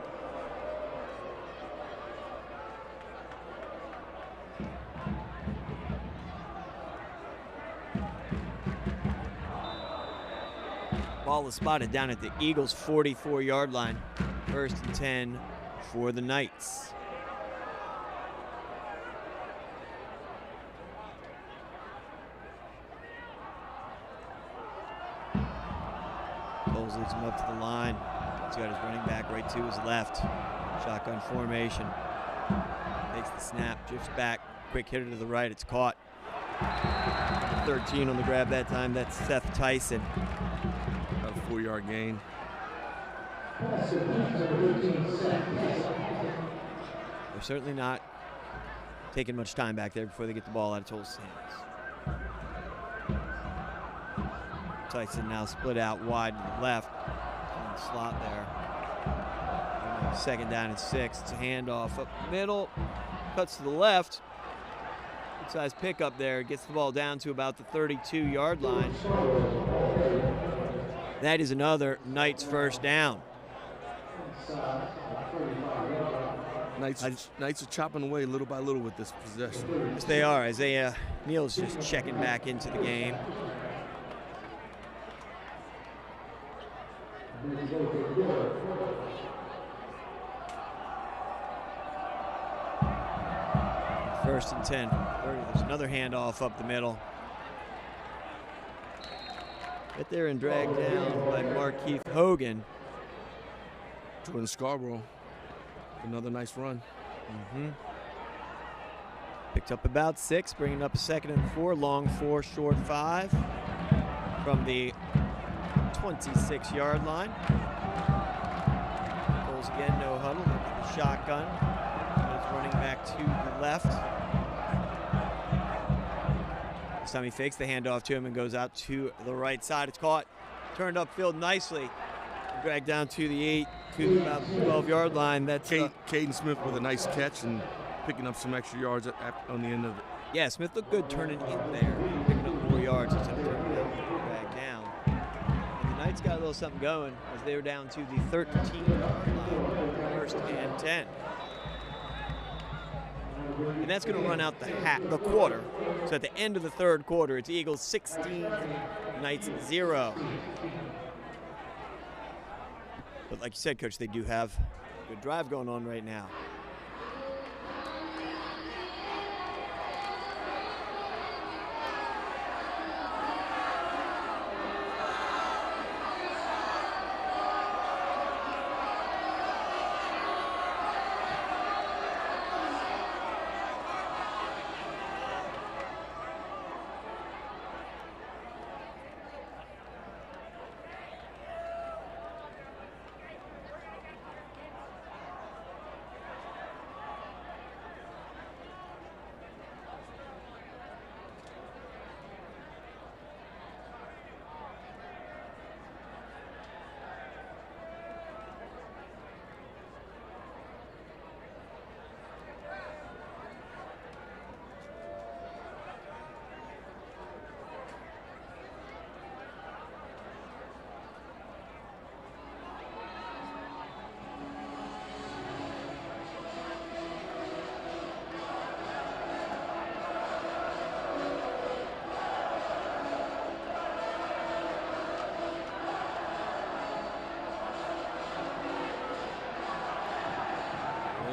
Ball is spotted down at the Eagles' 44-yard line. 1st and 10 for the Knights. Coles leads him up to the line. He's got his running back right to his left. Shotgun formation. Makes the snap, drifts back. Quick hitter to the right. It's caught. 13 on the grab that time. That's Seth Tyson. About a 4-yard gain. They're certainly not taking much time back there before they get the ball out of Cole's hands. Tyson now split out wide to the left. In the slot there. 2nd down and 6. It's a handoff up the middle. Cuts to the left. Good size pickup there. Gets the ball down to about the 32-yard line. That is another Knights first down. Knights are chopping away little by little with this possession. Yes, they are. Isaiah Neal's just checking back into the game. First and 10. There's another handoff up the middle. Get there and dragged down by Markeith Hogan. Jordan Scarborough. Another nice run. Picked up about 6, bringing up a 2nd and 4, long 4, short 5 from the 26-yard line. Goes again, no huddle. Look at the shotgun. He's running back to the left. This time he fakes the handoff to him and goes out to the right side. It's caught, turned upfield nicely. Dragged down to the 8, to about the 12-yard line. That's Caden Smith with a nice catch and picking up some extra yards on the end of it. Yeah, Smith looked good turning in there, picking up 4 yards instead of turning back down. And the Knights got a little something going as they were down to the 13-yard line, 1st and 10. And that's going to run out the quarter. So at the end of the 3rd quarter, it's Eagles 16, Knights 0. But like you said, Coach, they do have a good drive going on right now.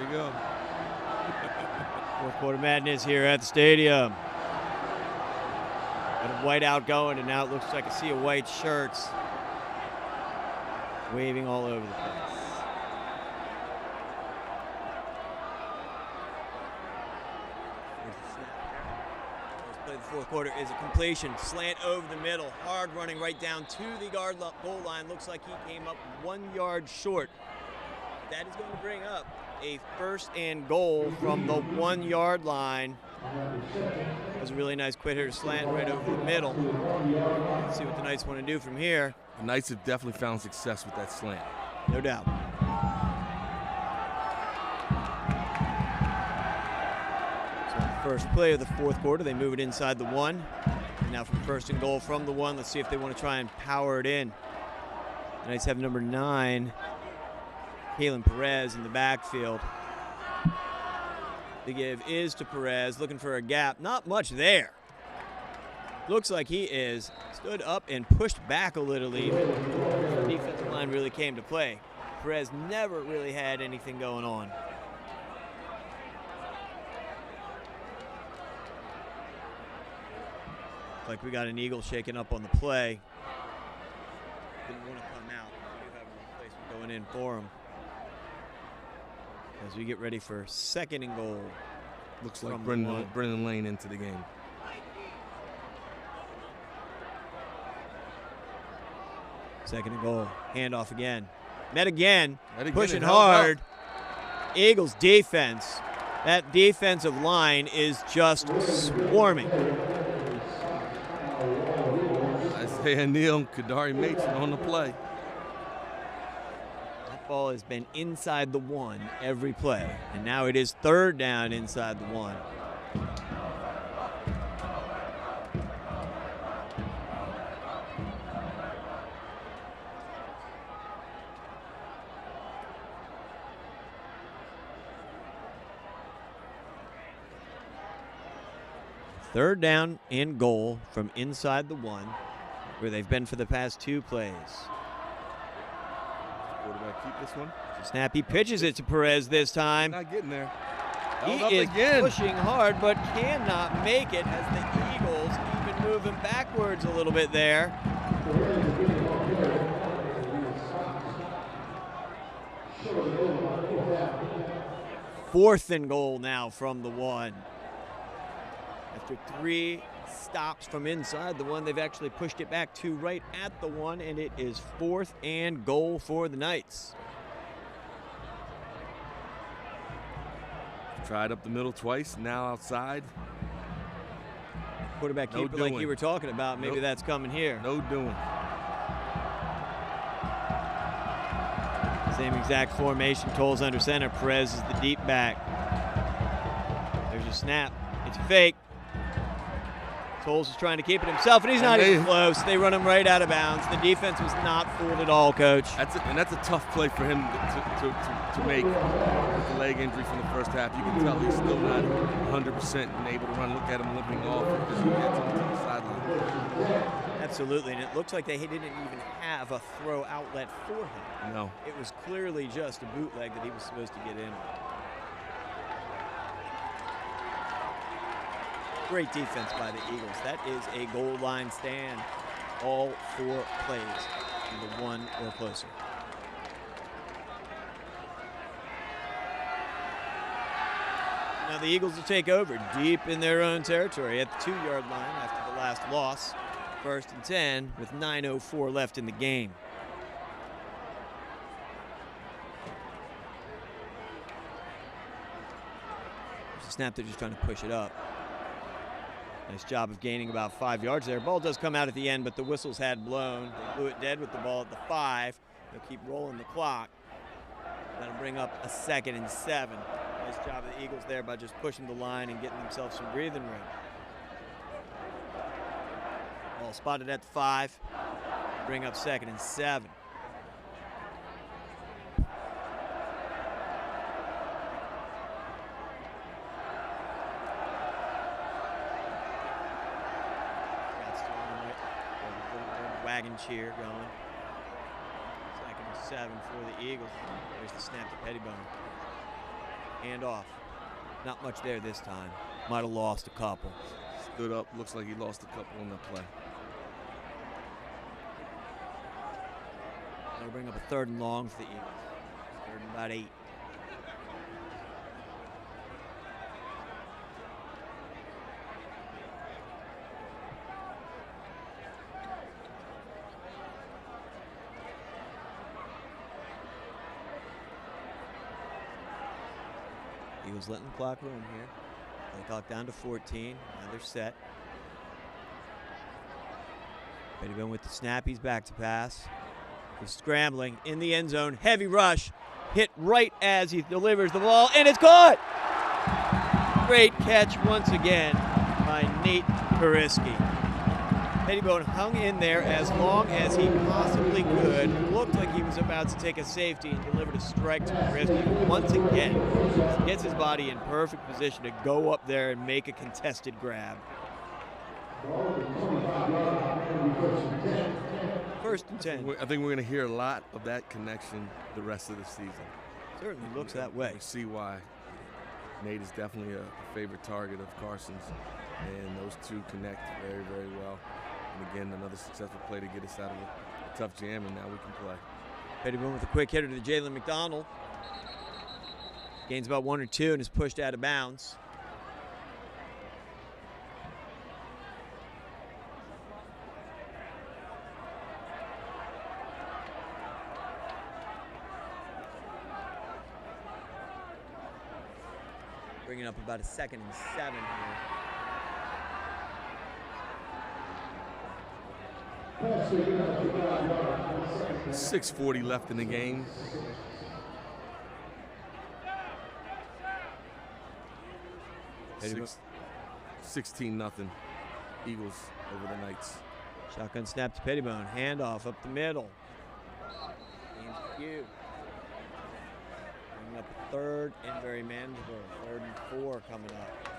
Go. Fourth quarter madness here at the stadium. Got a white out going, and now it looks like a sea of white shirts waving all over the place. First play of the fourth quarter is a completion, slant over the middle, hard running right down to the goal line. Looks like he came up 1 yard short. That is going to bring up a first and goal from the 1 yard line. That was a really nice quick hitter slant right over the middle. Let's see what the Knights want to do from here. The Knights have definitely found success with that slant. No doubt. So the first play of the fourth quarter, they move it inside the 1. And now from first and goal from the 1, let's see if they want to try and power it in. The Knights have number 9. Kalen Perez in the backfield. The give is to Perez, looking for a gap. Not much there. Looks like he is stood up and pushed back a little even. The defensive line really came to play. Perez never really had anything going on. Looks like we got an Eagle shaking up on the play. Didn't want to come out. We do have a replacement going in for him. As we get ready for second and goal. Looks like Brendan Lane into the game. Second and goal. Handoff again. Met again. Pushing held hard. up. Eagles defense. That defensive line is just swarming. Isaiah Neal and Kadari Machen on the play. Ball has been inside the 1 every play, and now it is third down inside the 1. Third down and goal from inside the 1, where they've been for the past 2 plays. Quarterback keep this one. Snap, he pitches it to Perez this time. Not getting there. He Held up is again. pushing hard, but cannot make it as the Eagles even moving backwards a little bit there. Fourth and goal now from the 1. After 3 stops from inside the 1, they've actually pushed it back to right at the 1, and it is fourth and goal for the Knights. Tried up the middle twice, now outside. Quarterback No keeper like doing. you were talking about, maybe Nope. that's coming here. No doing. Same exact formation, Tolles under center, Perez is the deep back. There's a snap, it's fake. Tolles is trying to keep it himself, and he's not even close. They run him right out of bounds. The defense was not fooled at all, Coach. That's a tough play for him to make with the leg injury from the first half. You can tell he's still not 100% and able to run. Look at him limping off because he gets him to the sideline. Absolutely, and it looks like they didn't even have a throw outlet for him. No. It was clearly just a bootleg that he was supposed to get in. Great defense by the Eagles. That is a goal line stand. All 4 plays, either 1 or closer. Now the Eagles will take over deep in their own territory at the 2-yard line after the last loss. 1st and 10 with 9:04 left in the game. There's a snap, they're just trying to push it up. Nice job of gaining about 5 yards there. Ball does come out at the end, but the whistles had blown. They blew it dead with the ball at the 5. They'll keep rolling the clock. That'll bring up a 2nd and 7. Nice job of the Eagles there by just pushing the line and getting themselves some breathing room. Ball spotted at the 5. Bring up 2nd and 7. Wagon cheer going. 2nd and 7 for the Eagles. There's the snap to Pettibone. Hand off. Not much there this time. Might have lost a couple. Stood up. Looks like he lost a couple on that play. That'll bring up a 3rd and long for the Eagles. 3rd and about 8. Eagles letting the clock run here. Play clock down to 14. Now they're set. Pettibone with the snap. He's back to pass. He's scrambling in the end zone. Heavy rush. Hit right as he delivers the ball, and it's caught! Great catch once again by Nate Kariski. Pettibone hung in there as long as he possibly could. Looked like he was about to take a safety and delivered a strike to Kariski. Once again, gets his body in perfect position to go up there and make a contested grab. 1st and 10. I think we're going to hear a lot of that connection the rest of the season. Certainly looks that way. You see why Nate is definitely a favorite target of Carson's, and those two connect very, very well. And again, another successful play to get us out of a tough jam, and now we can play. Pettibone with a quick hitter to Jalen McDonald. Gains about 1 or 2 and is pushed out of bounds. Bringing up about a 2nd and 7 here. 6:40 left in the game. Pettibone. 16-0 Eagles over the Knights. Shotgun snap to Pettibone. Handoff up the middle. Gains a few. Bringing up a 3rd and very manageable. 3rd and 4 coming up.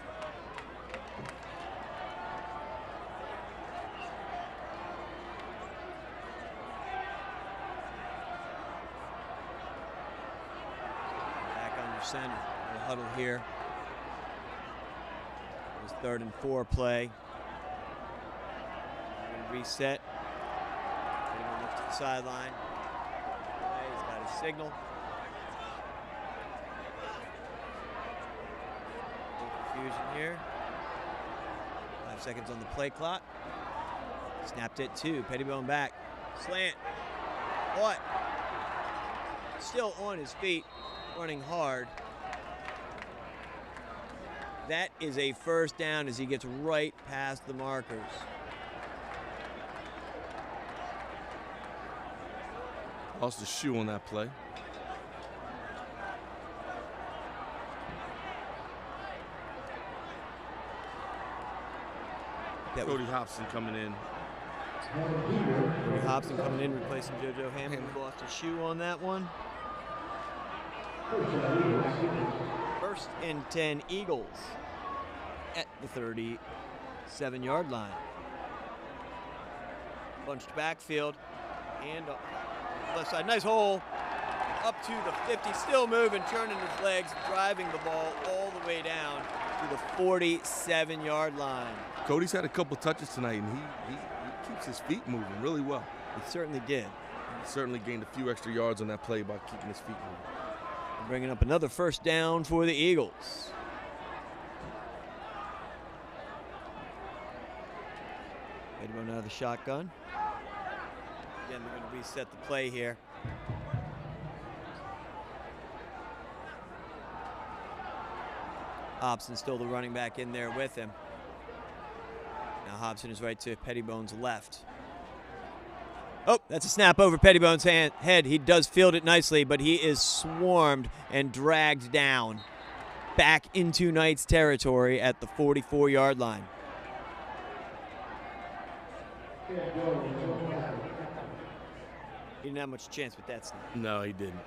Center. The huddle here. It was 3rd and 4 play. Reset. Everyone looks to the sideline. He's got his signal. No confusion here. 5 seconds on the play clock. Snapped it 2. Pettibone back. Slant. What? Still on his feet. Running hard. That is a 1st down as he gets right past the markers. Lost a shoe on that play. Cody Hobson coming in. Cody Hobson coming in, replacing JoJo Hammond. Lost a shoe on that one. 1st and 10 Eagles at the 37-yard line. Bunched backfield and left side. Nice hole up to the 50. Still moving, turning his legs, driving the ball all the way down to the 47-yard line. Cody's had a couple touches tonight, and he keeps his feet moving really well. He certainly did. He certainly gained a few extra yards on that play by keeping his feet moving. Bringing up another first down for the Eagles. Pettibone out of the shotgun. Again, they're going to reset the play here. Hobson still the running back in there with him. Now Hobson is right to Pettibone's left. Oh, that's a snap over Pettibone's head. He does field it nicely, but he is swarmed and dragged down back into Knights territory at the 44-yard line. He didn't have much chance with that snap. No, he didn't.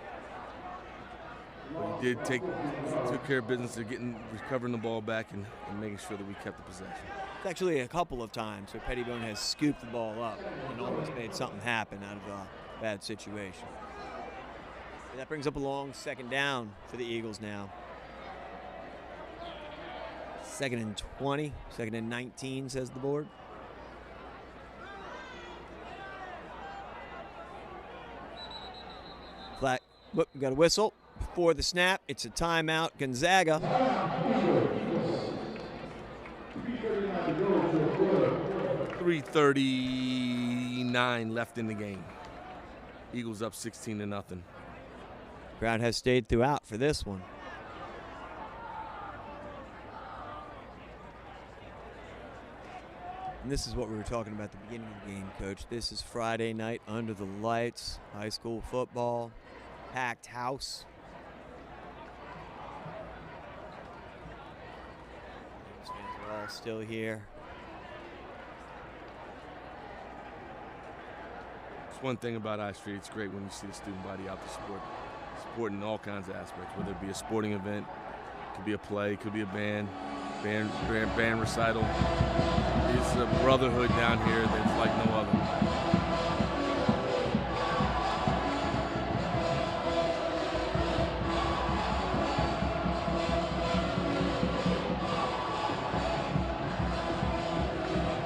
But he did took care of business of recovering the ball back and making sure that we kept the possession. It's actually a couple of times where Pettibone has scooped the ball up and almost made something happen out of a bad situation. And that brings up a long second down for the Eagles now. 2nd and 20, 2nd and 19, says the board. Flag, whoop, we got a whistle. Before the snap, it's a timeout. Gonzaga. 3:39 left in the game. Eagles up 16-0. Crowd has stayed throughout for this one. And this is what we were talking about at the beginning of the game, Coach. This is Friday night under the lights, high school football, packed house. Fans are all still here. It's one thing about I Street. It's great when you see the student body out to support in all kinds of aspects, whether it be a sporting event, it could be a play, it could be a band recital. It's a brotherhood down here that's like no other.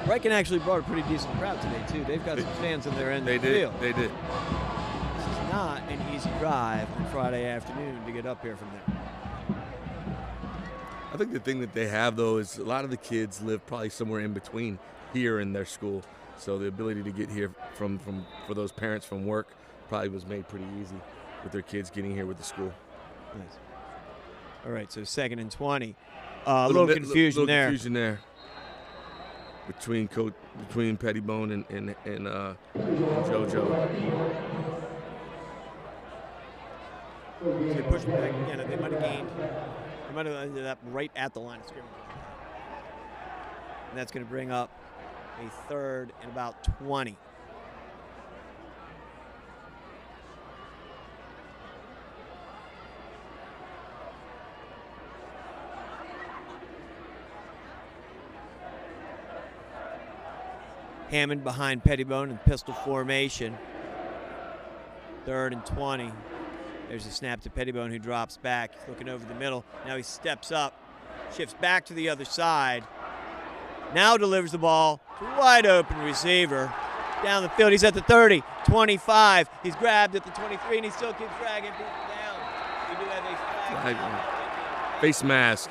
Ryken actually brought a pretty decent crowd today, too. They've got some fans in their end of the field. They did. This is not an easy drive on Friday afternoon to get up here from there. I think the thing that they have, though, is a lot of the kids live probably somewhere in between here and their school. So the ability to get here for those parents from work probably was made pretty easy with their kids getting here with the school. Nice. All right, so 2nd and 20. A little confusion there. Confusion there between Pettibone and JoJo. So they pushed it back again, and they might have ended up right at the line of scrimmage. And that's going to bring up a 3rd and about 20. Hammond behind Pettibone in pistol formation. 3rd and 20. There's a snap to Pettibone, who drops back, looking over the middle. Now he steps up, shifts back to the other side. Now delivers the ball to a wide open receiver. Down the field, he's at the 30, 25. He's grabbed at the 23, and he still keeps dragging people down. We do have a flag. Face mask.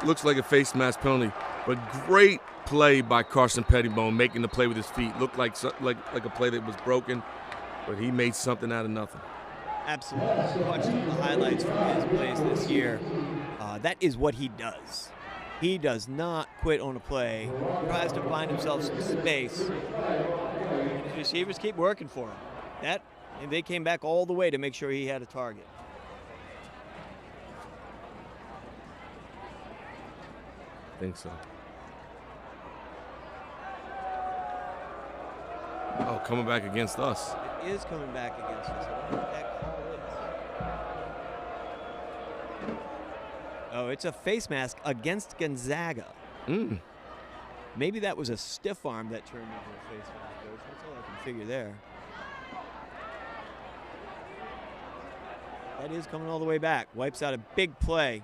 Looks like a face mask penalty, but great play by Carson Pettibone, making the play with his feet. Looked like a play that was broken, but he made something out of nothing. Absolutely. Watched the highlights from his plays this year. That is what he does. He does not quit on a play. He tries to find himself some space. And his receivers keep working for him. And they came back all the way to make sure he had a target. I think so. Oh, coming back against us. It is coming back against us. I don't know what that call is. Oh, it's a face mask against Gonzaga. Maybe that was a stiff arm that turned into a face mask, Coach. That's all I can figure there. That is coming all the way back. Wipes out a big play.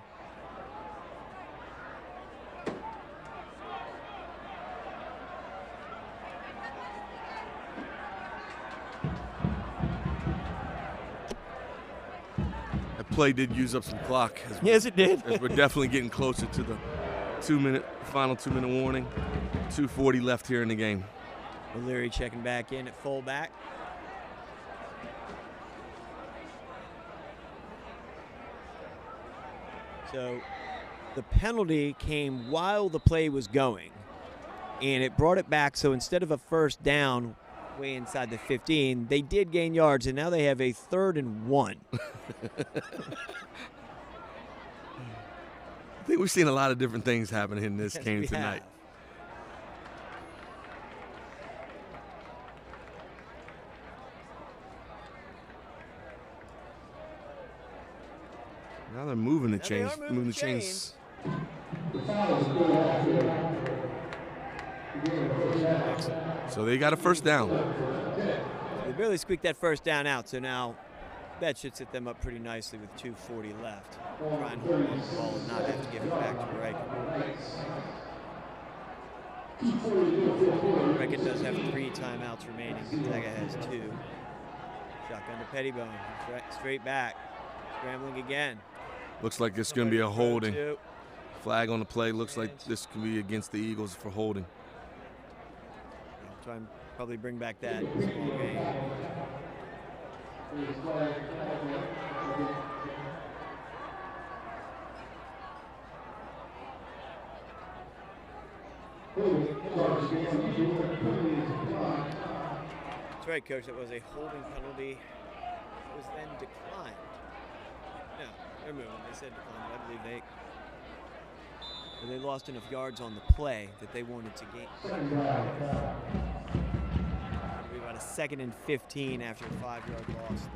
That play did use up some clock. Yes, it did. As we're definitely getting closer to the final 2-minute warning. 2:40 left here in the game. O'Leary checking back in at fullback. So the penalty came while the play was going, and it brought it back. So instead of a first down way inside the 15, they did gain yards, and now they have a 3rd and 1. I think we've seen a lot of different things happen in this game tonight. Now they're moving the chains. Moving the chains. So they got a first down. They barely squeaked that first down out, so now that should set them up pretty nicely with 2:40 left. Try and hold on to the ball and not have to give it back to Ryken. Ryken does have 3 timeouts remaining. Gonzaga has 2. Shotgun to Pettibone. Straight back. Scrambling again. Looks like it's going to be a holding. Flag on the play. Looks like this could be against the Eagles for holding. I'll try and probably bring back that small game. That's right, Coach. That was a holding penalty. It was then declined. No, they're moving. They said declined. I believe they lost enough yards on the play that they wanted to gain. It'll be about a 2nd and 15 after a 5-yard loss.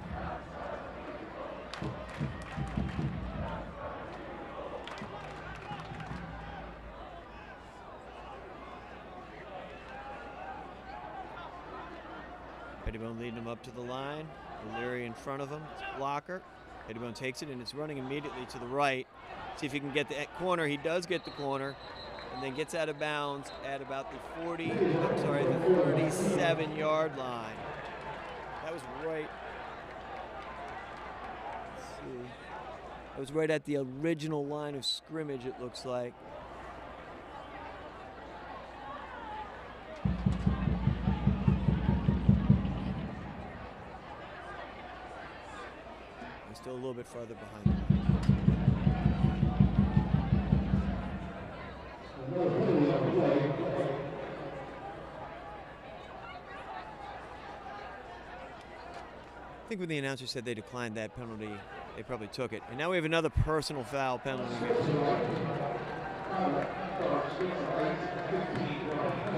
Pettibone leading him up to the line. O'Leary in front of him. It's a blocker. Pettibone takes it, and it's running immediately to the right. See if he can get the corner. He does get the corner, and then gets out of bounds at about the 37-yard line. That was right. Let's see. That was right at the original line of scrimmage, it looks like. Still a little bit farther behind. I think when the announcer said they declined that penalty, they probably took it. And now we have another personal foul penalty here.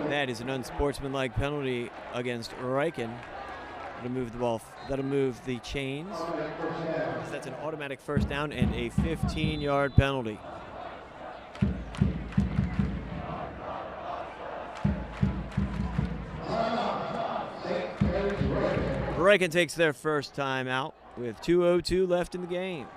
That is an unsportsmanlike penalty against Ryken. That'll move the ball. That'll move the chains. That's an automatic first down and a 15-yard penalty. Ryken takes their first time out with 2:02 left in the game.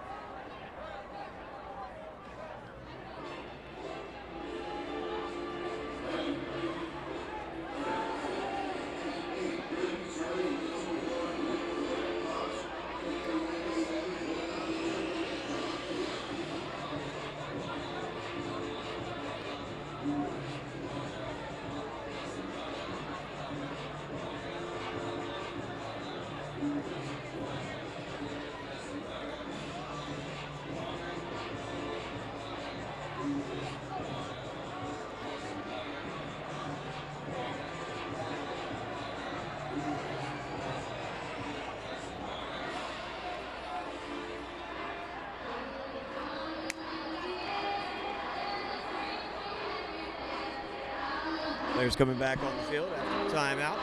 Players coming back on the field after timeout.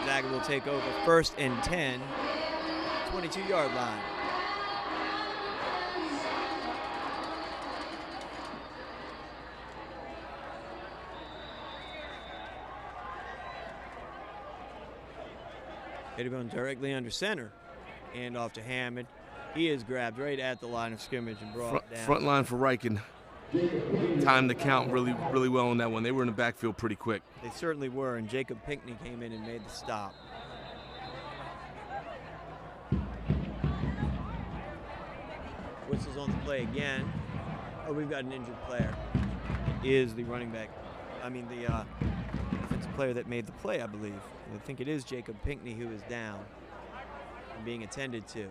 Gonzaga will take over 1st and 10, 22-yard line. Pettibone directly under center. And off to Hammond. He is grabbed right at the line of scrimmage and brought down. Front line for Ryken. Timed the count really, really well on that one. They were in the backfield pretty quick. They certainly were, and Jacob Pinckney came in and made the stop. Whistles on the play again. Oh, we've got an injured player. It is the running back. I mean, the defensive player that made the play, I believe. I think it is Jacob Pinckney who is down and being attended to.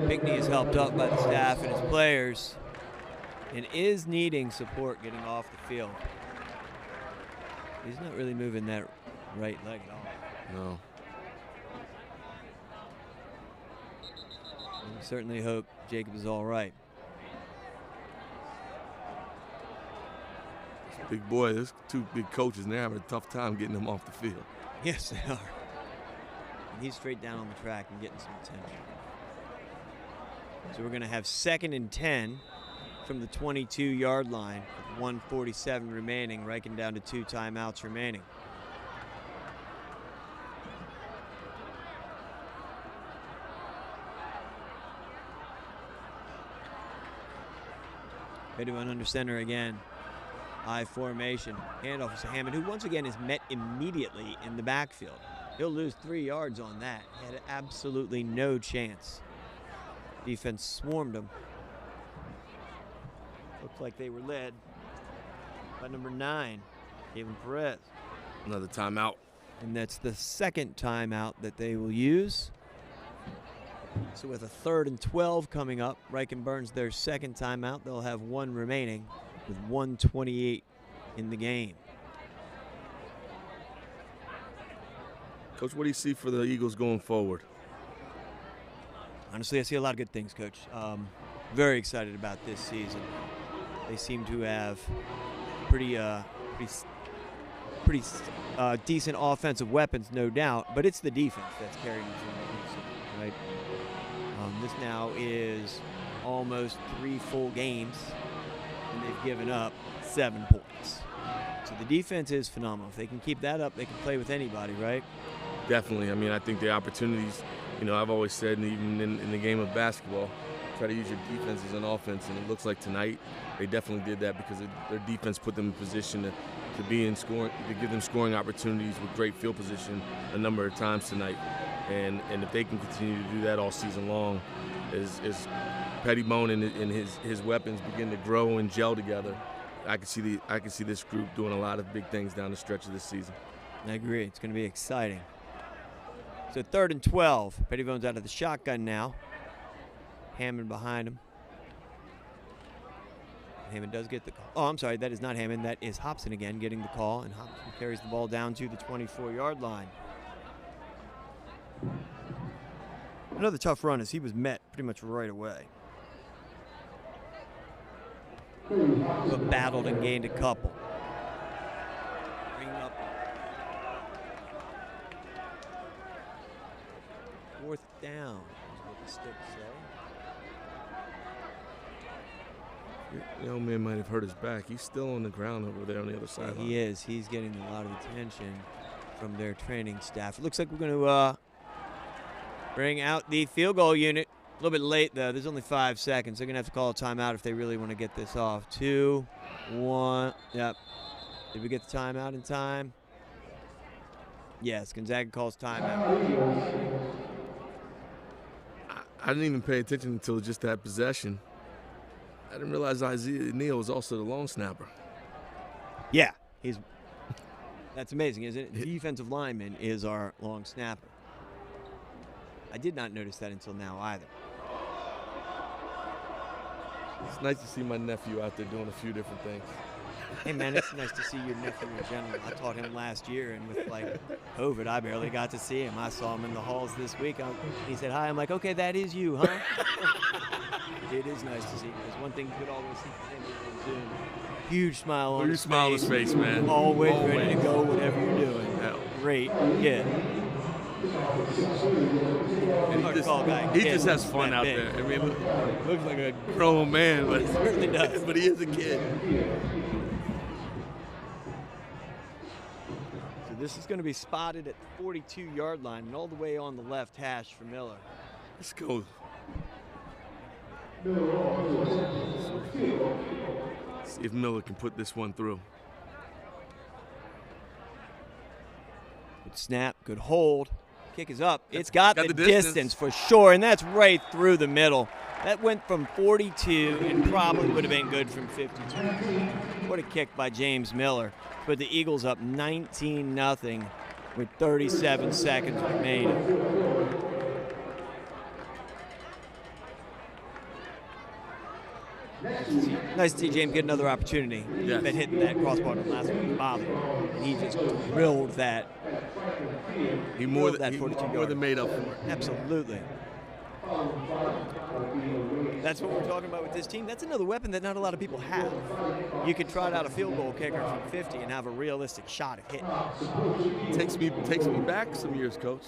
Pinckney is helped up by the staff and his players and is needing support getting off the field. He's not really moving that right leg at all. No. We certainly hope Jacob is all right. Big boy, there's two big coaches, and they're having a tough time getting him off the field. Yes, they are. And he's straight down on the track and getting some attention. So we're going to have 2nd and 10 from the 22-yard line with 1:47 remaining, Ryken down to 2 timeouts remaining. Pettibone under center again. I formation. Handoff is to Hammond, who once again is met immediately in the backfield. He'll lose 3 yards on that. He had absolutely no chance. Defense swarmed him. Looked like they were led by number 9, Kevin Perez. Another timeout. And that's the 2nd timeout that they will use. So with a 3rd and 12 coming up, Ryken burns their 2nd timeout. They'll have 1 remaining with 1:28 in the game. Coach, what do you see for the Eagles going forward? Honestly, I see a lot of good things, Coach. Very excited about this season. They seem to have pretty decent offensive weapons, no doubt, but it's the defense that's carrying them through the season, right? This now is almost 3 full games, and they've given up 7 points. So the defense is phenomenal. If they can keep that up, they can play with anybody, right? Definitely. I mean, I think the opportunities, you know, I've always said, even in the game of basketball, try to use your defense as an offense, and it looks like tonight they definitely did that because their defense put them in position to be in scoring, to give them scoring opportunities with great field position a number of times tonight. And if they can continue to do that all season long, as Pettibone and his weapons begin to grow and gel together, I can see this group doing a lot of big things down the stretch of this season. I agree. It's going to be exciting. So 3rd and 12. Pettibone's out of the shotgun now. Hammond behind him. Hammond does get the call. Oh, I'm sorry, that is not Hammond. That is Hobson again getting the call, and Hobson carries the ball down to the 24-yard line. Another tough run as he was met pretty much right away. But battled and gained a couple. Bringing up 4th down is what the sticks say. The old man might have hurt his back. He's still on the ground over there on the other side. Yeah, he is. He's getting a lot of attention from their training staff. It looks like we're going to bring out the field goal unit. A little bit late, though. There's only 5 seconds. They're going to have to call a timeout if they really want to get this off. 2, 1. Yep. Did we get the timeout in time? Yes, Gonzaga calls timeout. I didn't even pay attention until just that possession. I didn't realize Isaiah Neal was also the long snapper. Yeah, that's amazing, isn't it? The defensive lineman is our long snapper. I did not notice that until now either. It's nice to see my nephew out there doing a few different things. Hey, man, it's nice to see your nephew in general. I taught him last year, and with, COVID, I barely got to see him. I saw him in the halls this week. He said hi. I'm like, okay, that is you, huh? It is nice to see you. There's one thing you could always see from him on Zoom. Huge smile on his face. Smile on his face, man. Always ready to go whatever you're doing. Yeah. Great kid. And he just has fun out there. I mean, looks like a grown man, but he certainly does. But he is a kid. So this is going to be spotted at the 42-yard line and all the way on the left hash for Miller. Let's go. See if Miller can put this one through. Good snap, good hold. Kick is up. It's got the distance for sure, and that's right through the middle. That went from 42 and probably would have been good from 52. What a kick by James Miller. Put the Eagles up 19-0 with 37 seconds remaining. Nice to see James get another opportunity. Yes. He's been hitting that crossbar the last week, bothered, and he just drilled that. He more that 42 more than made up for it. Absolutely. That's what we're talking about with this team. That's another weapon that not a lot of people have. You could trot out a field goal kicker from 50 and have a realistic shot at hitting. Takes me back some years, Coach.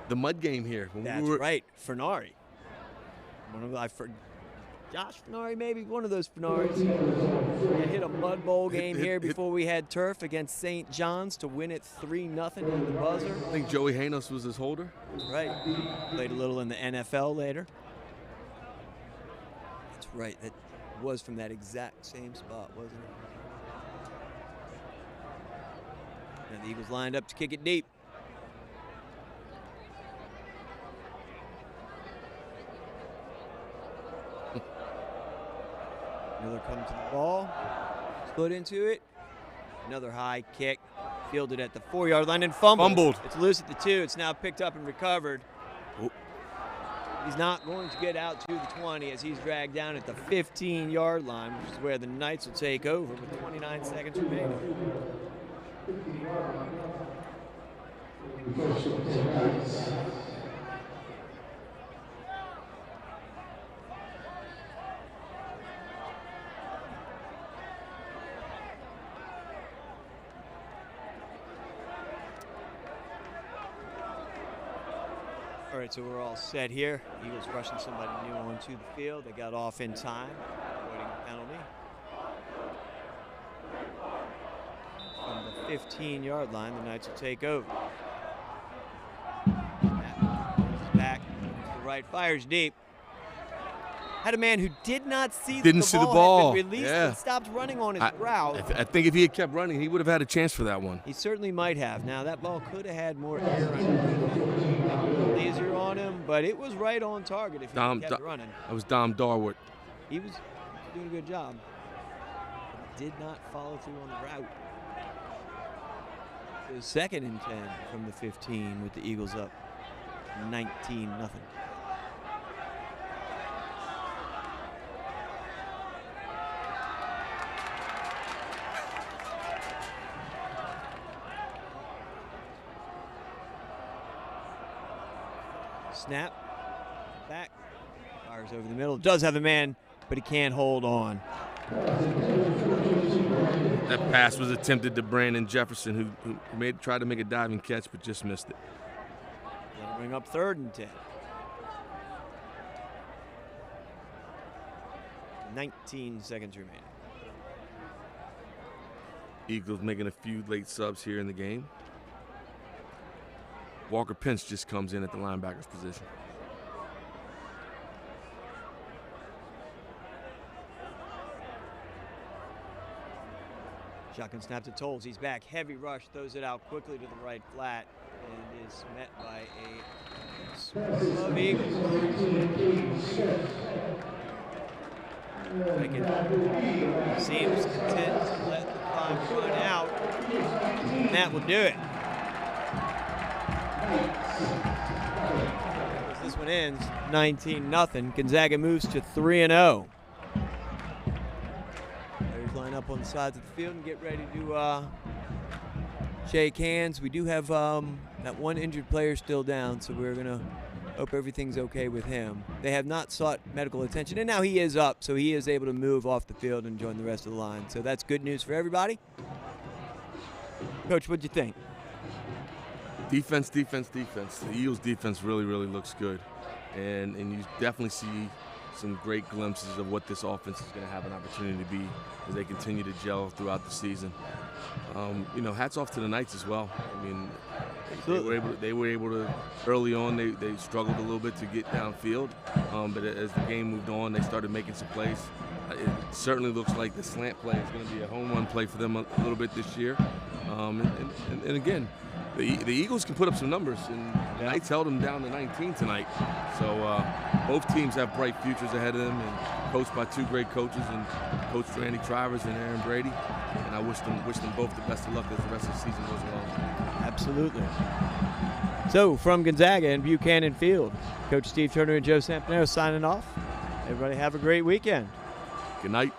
The mud game here. That's right. Fernari. Josh Fernari, maybe one of those Fernaris. We hit a mud bowl game here before we had turf against St. John's to win it 3-0 at the buzzer. I think Joey Hanos was his holder. Right. Played a little in the NFL later. That's right. That was from that exact same spot, wasn't it? And the Eagles lined up to kick it deep. Miller comes to the ball, split into it. Another high kick, fielded at the 4-yard line and fumbled. It's loose at the 2. It's now picked up and recovered. Oh. He's not going to get out to the 20 as he's dragged down at the 15-yard line, which is where the Knights will take over with 29 seconds remaining. All right, so we're all set here. Eagles rushing somebody new onto the field. They got off in time, avoiding a penalty. From the 15-yard line, the Knights will take over. Back to the right, fires deep. Had a man who did not see the ball had been released and stopped running on his route. I think if he had kept running, he would have had a chance for that one. He certainly might have. Now, that ball could have had more air on it, laser on him, but it was right on target if he kept running. That was Dom Darwood. He was doing a good job. But did not follow through on the route. So 2nd and 10 from the 15 with the Eagles up 19-0. Snap, back, fires over the middle. Does have a man, but he can't hold on. That pass was attempted to Brandon Jefferson, who tried to make a diving catch, but just missed it. That'll bring up 3rd and 10. 19 seconds remaining. Eagles making a few late subs here in the game. Walker Pence just comes in at the linebacker's position. Shotgun snap to Tolles. He's back. Heavy rush. Throws it out quickly to the right flat and is met by a swarm of Eagles. Ryken seems content to let the clock run out. And that will do it. As this one ends 19-0. Gonzaga moves to 3-0. Players line up up on the sides of the field and get ready to shake hands. We do have that one injured player still down, so we're going to hope everything's okay with him. They have not sought medical attention, and now he is up, so he is able to move off the field and join the rest of the line. So that's good news for everybody. Coach, what'd you think? Defense. The Eagles' defense really looks good, and you definitely see some great glimpses of what this offense is going to have an opportunity to be as they continue to gel throughout the season. Hats off to the Knights as well. I mean, they were able to early on. They struggled a little bit to get downfield, but as the game moved on, they started making some plays. It certainly looks like the slant play is going to be a home run play for them a little bit this year. And again, the Eagles can put up some numbers, and the Knights held them down to 19 tonight. So both teams have bright futures ahead of them, and coached by two great coaches, and Coach Randy Travers and Aaron Brady. And I wish them both the best of luck as the rest of the season goes along. Absolutely. So from Gonzaga and Buchanan Field, Coach Steve Turner and Joe Sampanero signing off. Everybody have a great weekend. Good night.